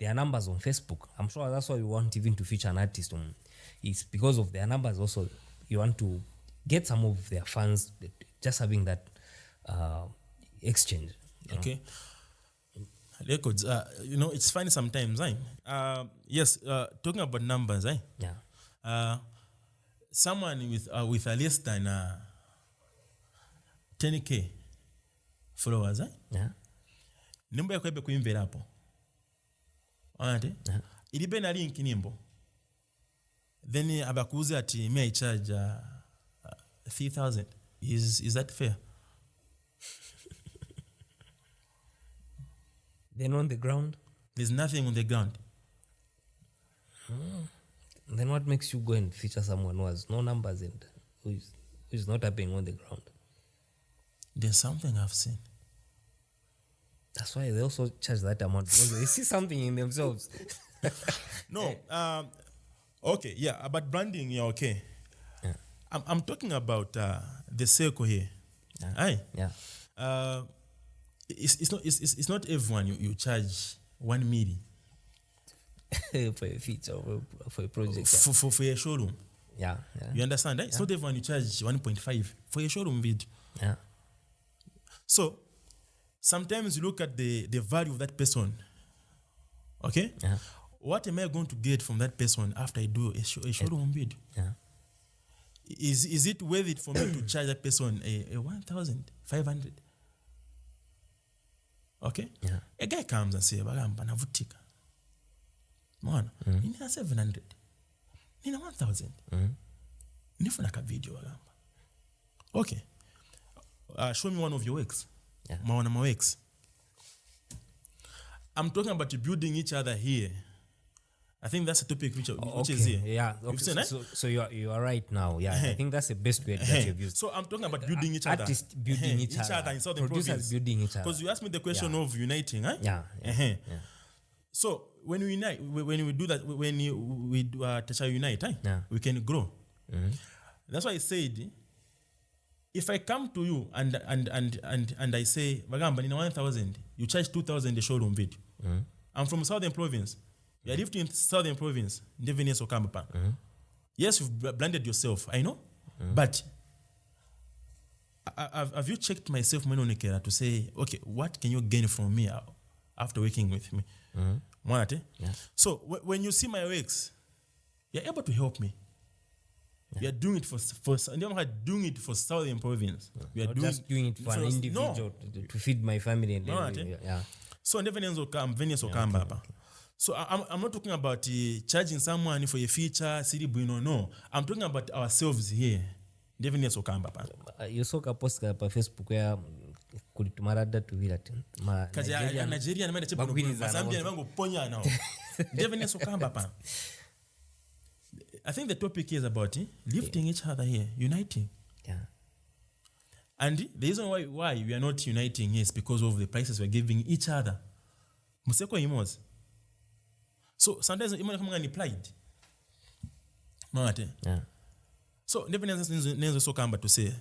Speaker 1: Their numbers on Facebook. I'm sure that's why you want even to feature an artist. It's because of their numbers also. You want to get some of their fans just having that exchange.
Speaker 2: Okay. Records, it's funny sometimes, yes, talking about numbers,
Speaker 1: Yeah.
Speaker 2: Someone with a less than 10K followers,
Speaker 1: Yeah.
Speaker 2: Nimbo yakwebe kuimvera hapo. Alright?
Speaker 1: Yeah.
Speaker 2: Ilibe na link nimbo. Then abakuuze ati me I charge 3,000. Is that fair?
Speaker 1: Then on the ground?
Speaker 2: There's nothing on the ground.
Speaker 1: Then what makes you go and feature someone who has no numbers and who is not happening on the ground?
Speaker 2: There's something I've seen.
Speaker 1: That's why they also charge that amount, because they see something in themselves.
Speaker 2: No. Okay, yeah, about branding, yeah, okay.
Speaker 1: Yeah.
Speaker 2: I'm talking about the circle here.
Speaker 1: Yeah.
Speaker 2: Aye.
Speaker 1: Yeah.
Speaker 2: It's not everyone you charge 1 million
Speaker 1: For a feature, for a project.
Speaker 2: for a showroom.
Speaker 1: Yeah.
Speaker 2: You understand? Right? It's not everyone you charge 1.5 for a showroom video.
Speaker 1: Yeah.
Speaker 2: So sometimes you look at the value of that person. Okay?
Speaker 1: Yeah.
Speaker 2: What am I going to get from that person after I do a showroom video?
Speaker 1: Yeah.
Speaker 2: Is it worth it for me to charge that person a 1,500? Okay?
Speaker 1: Yeah.
Speaker 2: A guy comes and says, "Bagamba navutika. Mwana, nina 700. Nina 1,000. Nifuna ka video bagamba. Okay. Show me one of your works.
Speaker 1: Yeah.
Speaker 2: My works. I'm talking about building each other here. I think that's a topic which is here.
Speaker 1: Yeah. Okay. So you are right now. Yeah. I think that's the best way that you've used.
Speaker 2: So I'm talking about building each other.
Speaker 1: Artists building each other.
Speaker 2: In Southern
Speaker 1: Producers
Speaker 2: Province.
Speaker 1: building each other.
Speaker 2: Because you asked me the question of uniting, huh?
Speaker 1: Yeah.
Speaker 2: So when we unite, when we do that, when we do Tasha Unite, we can grow. That's why I said, if I come to you and I say, "Bagamba, nina 1,000, you charge 2,000 the showroom video." I'm from Southern Province. You lived in Southern Province. Yes, you've branded yourself, I know. But have you checked myself to say, okay, what can you gain from me after working with me? Yeah. So when you see my works, you're able to help me. Yeah. We are doing it for doing it for Southern Province. We are
Speaker 1: just doing it for an individual to feed my family and everything. Yeah.
Speaker 2: So so I'm not talking about charging someone for a feature, no. I'm talking about ourselves here.
Speaker 1: You saw a post pa Facebook where kulitumarada tu vila
Speaker 2: Nigeria I think the topic is about lifting each other here, uniting.
Speaker 1: Yeah.
Speaker 2: And the reason why we are not uniting is because of the prices we're giving each other. Museko imos. So sometimes imana kama ni pride.
Speaker 1: Yeah.
Speaker 2: So never so kamba to say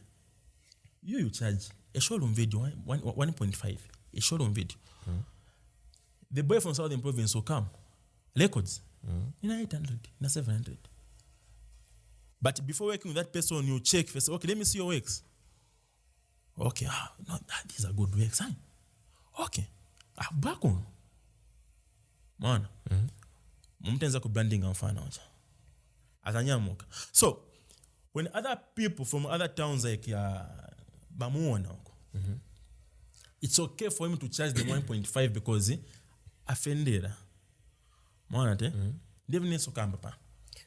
Speaker 2: you charge a showroom video 1.5 a showroom video. The boy from Southern Province will come records in 800 in 700. But before working with that person, you check first. Okay, let me see your works. Okay, no, these are good works. Okay, back on. Man, mumtenza ku branding amfana wacha. Atanyamuka. So when other people from other towns like Bamuona, it's okay for him to charge them 1.5 because offended.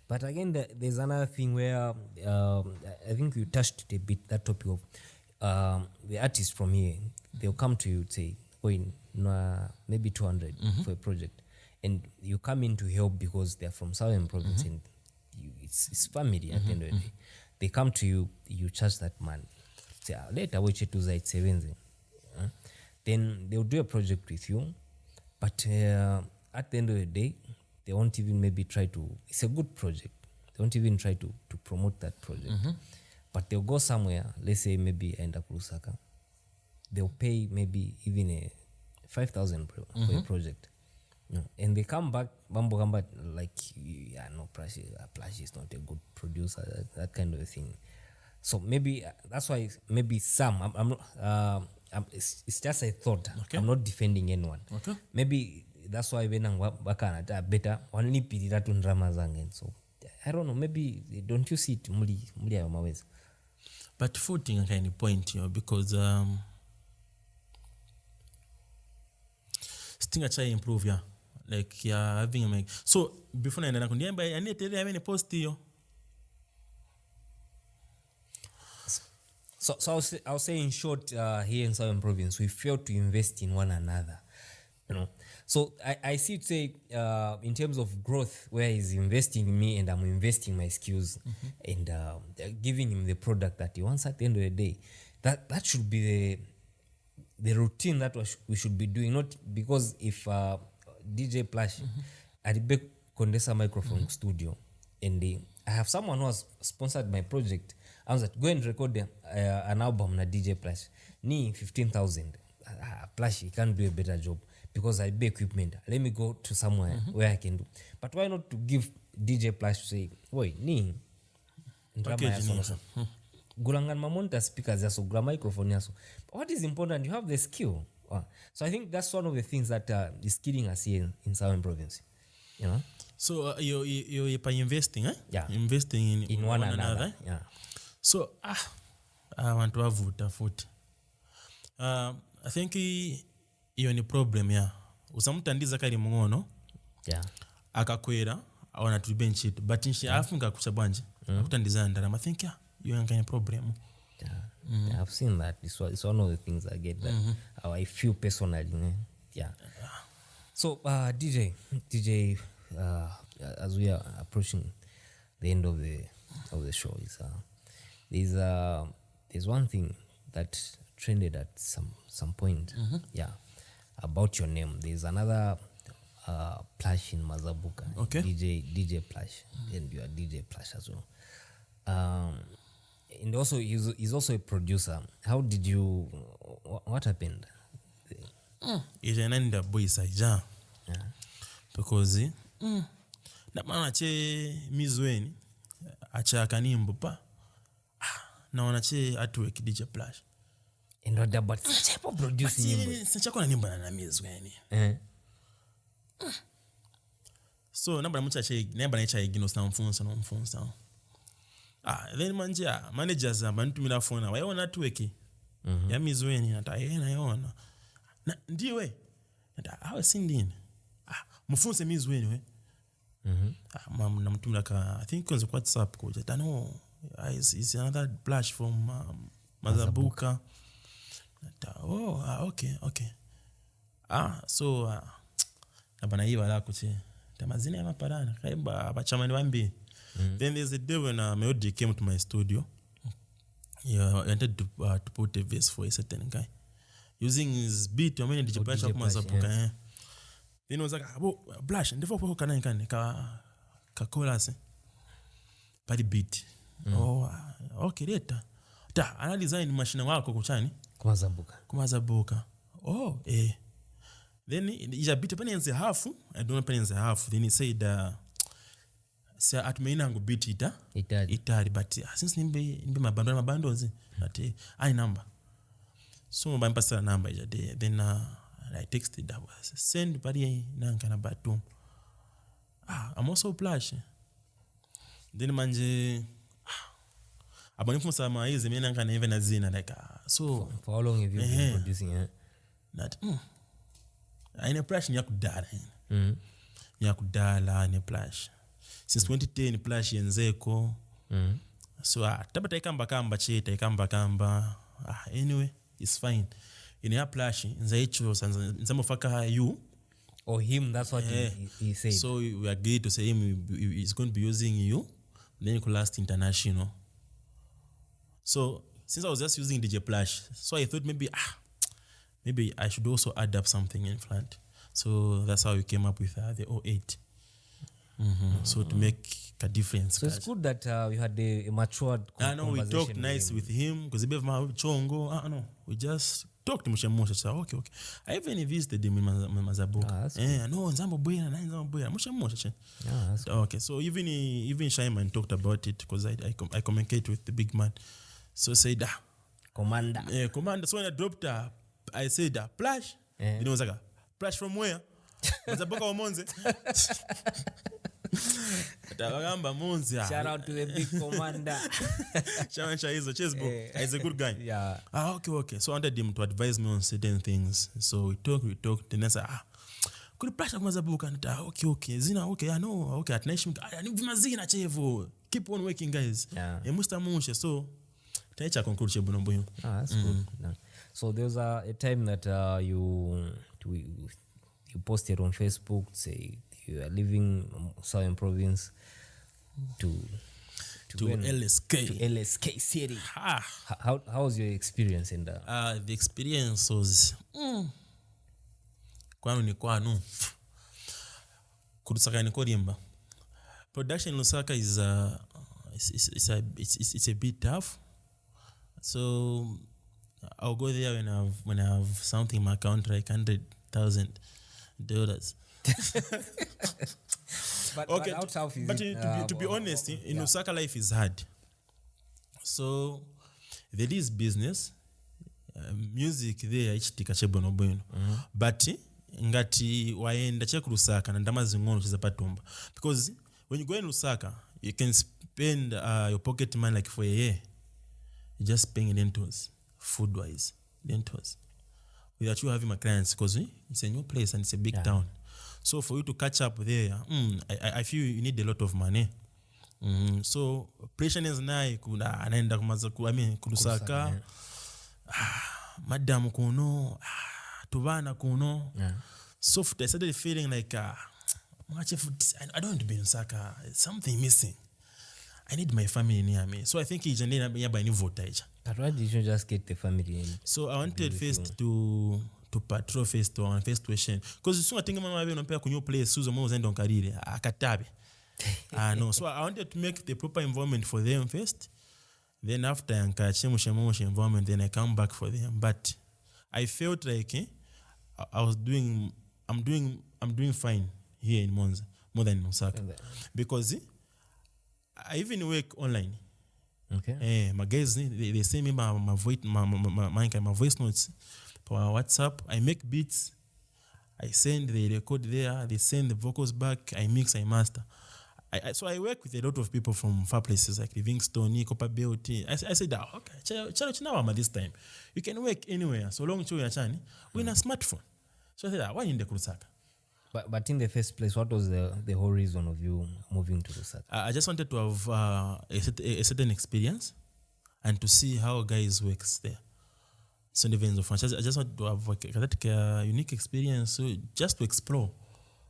Speaker 1: But again, there's another thing where I think you touched a bit that topic of the artists from here. They'll come to you and say, maybe 200 for a project. And you come in to help because they're from Southern Province and it's family at the end of the day. They come to you, you charge that man. Say, later, watch it to Zait Sevenze. Then they'll do a project with you. But at the end of the day, they won't even maybe try to, it's a good project. They won't even try to promote that project. But they'll go somewhere, let's say maybe end up Lusaka. They'll pay maybe even a 5,000 for a project. And they come back, like, Plash is not a good producer, that kind of thing. So maybe that's why maybe some, I'm not, it's just a thought. Okay. I'm not defending anyone.
Speaker 2: Okay.
Speaker 1: Maybe that's why when I'm better, only pirira to drama zangen. So I don't know, maybe don't you see it muli mawezi.
Speaker 2: But footing a kind of point here because still try improve like having a make. So before I need to tell you post here.
Speaker 1: So I'll say in short, here in Southern Province, we fail to invest in one another. So I see it say in terms of growth, where he's investing in me and I'm investing my skills and giving him the product that he wants at the end of the day. That should be the routine that we should be doing. Not because if DJ Plash at the big condenser microphone studio and I have someone who has sponsored my project, I was like, go and record an album na DJ Plash. Ni 15,000. Plash, he can't do a better job because I buy equipment. Let me go to somewhere where I can do. But why not to give DJ Plash to say, wait, ni drama ya sono. Gulangan mamonta speakers yaso, gula microphone yaso. What is important? You have the skill. So I think that's one of the things that is killing us here in Southern Province. You know?
Speaker 2: So you're investing, eh?
Speaker 1: Yeah.
Speaker 2: Investing
Speaker 1: in one another. Yeah.
Speaker 2: So I want to have a foot. I think hiyo ni problem ya. Usamutandiza kali mungono.
Speaker 1: Yeah.
Speaker 2: Akakwera awana to bench it but nshi afunga kuchabwanje. Akutandiza ndara I think you ain't got problem.
Speaker 1: Yeah, I've seen that. It's one of the things I get that I feel personally. Yeah. So DJ, as we are approaching the end of the show, there's one thing that trended at some point. Yeah, about your name. There's another Plash in Mazabuka.
Speaker 2: Okay.
Speaker 1: DJ Plash, and you are DJ Plash as well. And also he's also a producer. How did you? What happened?
Speaker 2: Is ananda boy saija.
Speaker 1: Yeah.
Speaker 2: Because na maana che mizweni acha kanimbo pa naona che atweki DJ Plash.
Speaker 1: And what about type of producing nyimbo?
Speaker 2: Sinchako na nyimbo na mizweni. So namba mucha che namba na cha igino na mfunsa. Then managers bantumira phone wayona atweki. Ya mizweni nata yena yona. Na ndiwe nata awe sindini. Mufunse mizweni we. Mam namtumira ka I think on WhatsApp ko jata no is another Plash from Mazabuka. Okay. So nabana hiwa la kuche tamazina ya maparana kaimba abachamani bambi. Then there's a day when Melody came to my studio. He wanted to put a verse for a certain guy using his beat. I mean DJ Plash from Mazabuka. Then he was like, Plash ndifo kwa kana nkane ka chorus pa the beat. Okay later ana design machine wako kuchani kumazabuka. Then ija beat penenze half, I don't know penenze half. Then he said say at mainango beat itali but since nimbe mabando that I number so mba mpasa number ija day. Then I texted that was send bari nanga na batum. I'm also Plash. Then manje abanifunza maize mimi nanga na even azina like so
Speaker 1: for how long have you been producing
Speaker 2: that aina Plash nyakudala nyakudala ne Plash since 2010 Plash yenzeko. So tabata ikamba cheta ikamba anyway it's fine in ya Plash nzaicho nzamofaka you
Speaker 1: or him. That's what he said.
Speaker 2: So we agreed to say him is going to be using you, then you could last international. So since I was just using DJ Plash, so I thought maybe I should also add up something in front. So that's how we came up with the 08. So to make a difference.
Speaker 1: So it's good that we had a matured conversation.
Speaker 2: We talked nice with him because he gave my chongo. No, we just talked to Musha. So okay. I even visited him in Mazabuka. No, Nzambo Boya, Nzambo Boya. Musha. Okay, so even Shaiman talked about it because I communicate with the big man. So I said,
Speaker 1: Commander.
Speaker 2: Commander. So when I dropped I said, Plash. You know, like, Plash from where? Mazabuka wa Monze.
Speaker 1: Shout out to the big commander.
Speaker 2: He's a good guy.
Speaker 1: Yeah.
Speaker 2: Okay. So I wanted him to advise me on certain things. So we talked. Then I said, could Plash Mazabuka? Okay. Zina, okay. I know. Okay. At night, Zina chevo. Keep on working, guys.
Speaker 1: Yeah.
Speaker 2: So taicha conclude bonomboyo.
Speaker 1: That's good. So there was a time that you you posted on Facebook, say you are leaving Southern Province to
Speaker 2: LSK.
Speaker 1: To LSK City. How was your experience in that?
Speaker 2: The experience was kwanu kurusaka ni korimba. Production in Lusaka is it's a bit tough. So I'll go there when I have something in my account like $100,000.
Speaker 1: But how tough is it?
Speaker 2: To be honest, in Lusaka life is hard. So there is business, music there ichitika chebono bwino. But ngati waenda che Lusaka na ndamazi ngono chiza patumba. Because when you go in Lusaka, you can spend your pocket money like for a year. You're just paying rentals, food-wise, rentals. Without you having my clients, because it's a new place and it's a big town. So for you to catch up there, I feel you need a lot of money. So pressure is nae kuna anaenda Lusaka. Madam kuno, tuvana kuno. So I started feeling like I don't want to be in Lusaka. Something missing. I need my family near me. So I think it's by any voltage.
Speaker 1: But why did you just get the family in?
Speaker 2: So I wanted first to patrol first on first question. Because soon I think mama will not pay a new place. Susan was on career. Akatabe. No. So I wanted to make the proper environment for them first. Then after I catch environment, then I come back for them. But I felt like I'm doing fine here in Monza more than in Osaka. Because I even work online.
Speaker 1: Okay.
Speaker 2: My guys, they send me my voice notes for WhatsApp. I make beats. I send the record there. They send the vocals back. I mix. I master. So I work with a lot of people from far places like Livingstone, Copper Belt. I said, okay, chalo this time. You can work anywhere so long as you're in a smartphone. So I said, why in the Lusaka?
Speaker 1: But in the first place, what was the whole reason of you moving to Lusaka?
Speaker 2: I just wanted to have a certain experience and to see how guys works there. So the veins of I just want to have a unique experience, so just to explore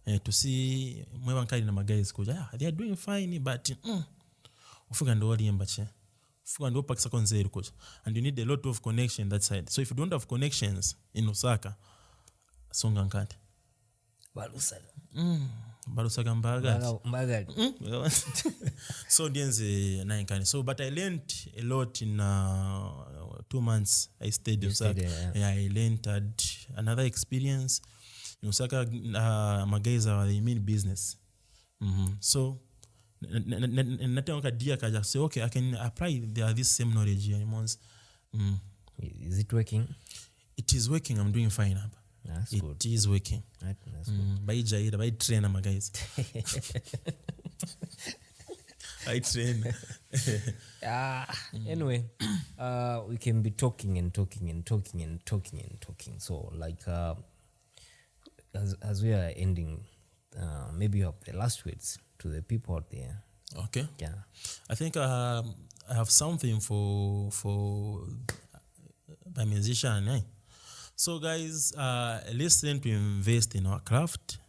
Speaker 2: and to see my guys they are doing fine, but and you need a lot of connection that side. So if you don't have connections in Osaka, songa can't. Balusaka Mbaga. So so but I learned a lot in 2 months I stayed in Osaka. I learned another experience in Osaka. My guys they mean business. So say okay, I can apply this same knowledge here in Monza.
Speaker 1: Is it working?
Speaker 2: It is working. I'm doing fine.
Speaker 1: That's
Speaker 2: it
Speaker 1: good.
Speaker 2: Is working.
Speaker 1: That's good.
Speaker 2: By Jaira, by trainer, my guys. I train.
Speaker 1: Anyway, we can be talking. So, like, as we are ending, maybe you have the last words to the people out there.
Speaker 2: Okay.
Speaker 1: Yeah.
Speaker 2: I think I have something for my musician. So guys, listen to invest in our craft.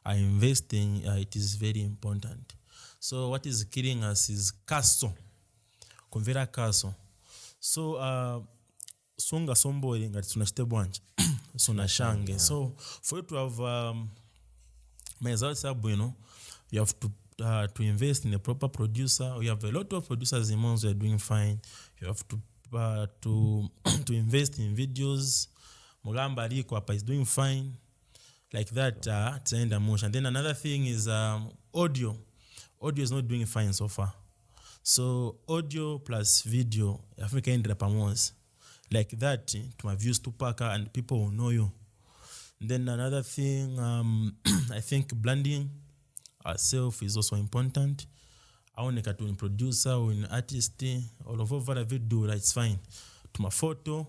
Speaker 2: Investing, it is very important. So what is killing us is kaso. Convera kaso. So songa sombo ngati tunashite bwanje. Sonashange. So for you to have you have to invest in a proper producer. We have a lot of producers in Monza who are doing fine. You have to invest in videos. Mogamba Liko is doing fine. Like that, it's end emotion. Then another thing is audio. Audio is not doing fine so far. So audio plus video, Africa ended up once. Like that, to my views to Paka and people will know you. Then another thing, I think branding ourselves is also important. I want to be a producer or an artist, all of what I do, it's fine. To my photo,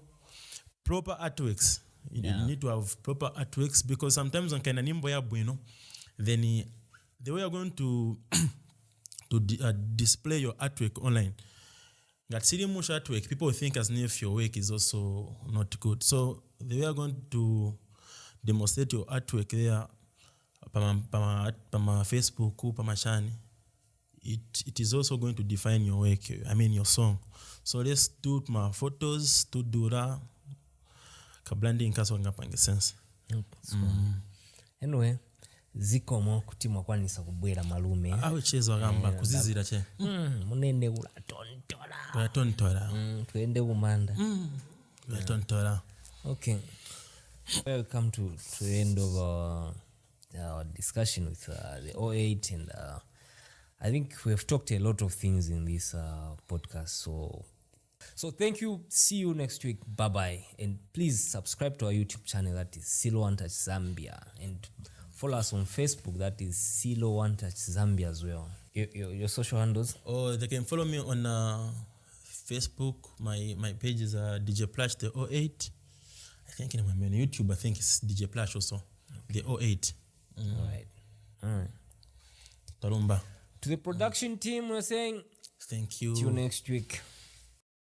Speaker 2: proper artworks. You need to have proper artworks because sometimes on kind nimbo ya bueno, then the way you're going to display your artwork online, that city much artwork, people think as if your work is also not good. So the way you're going to demonstrate your artwork there, pama Facebook, pama chani, it is also going to define your work. I mean your song. So let's do my photos, to do that. Kablandi inkaso ngapange sense.
Speaker 1: Anyway, zikomo kutimwa kwanisa kubwera malume.
Speaker 2: Chezo gamba kuzizira che.
Speaker 1: Munene ula tontora. Tuende kumanda.
Speaker 2: Tontora.
Speaker 1: Okay. Welcome to the end of our discussion with the 08, and I think we have talked a lot of things in this podcast. So thank you. See you next week. Bye bye. And please subscribe to our YouTube channel, that is Silo One Touch Zambia, and follow us on Facebook, that is Silo One Touch Zambia as well. Your social handles?
Speaker 2: Oh, they can follow me on Facebook. My page is DJ Plash the 08. I think on YouTube, I think it's DJ Plash also. The 08.
Speaker 1: All right.
Speaker 2: Tarumba.
Speaker 1: To the production team, we're saying
Speaker 2: thank you.
Speaker 1: See you next week.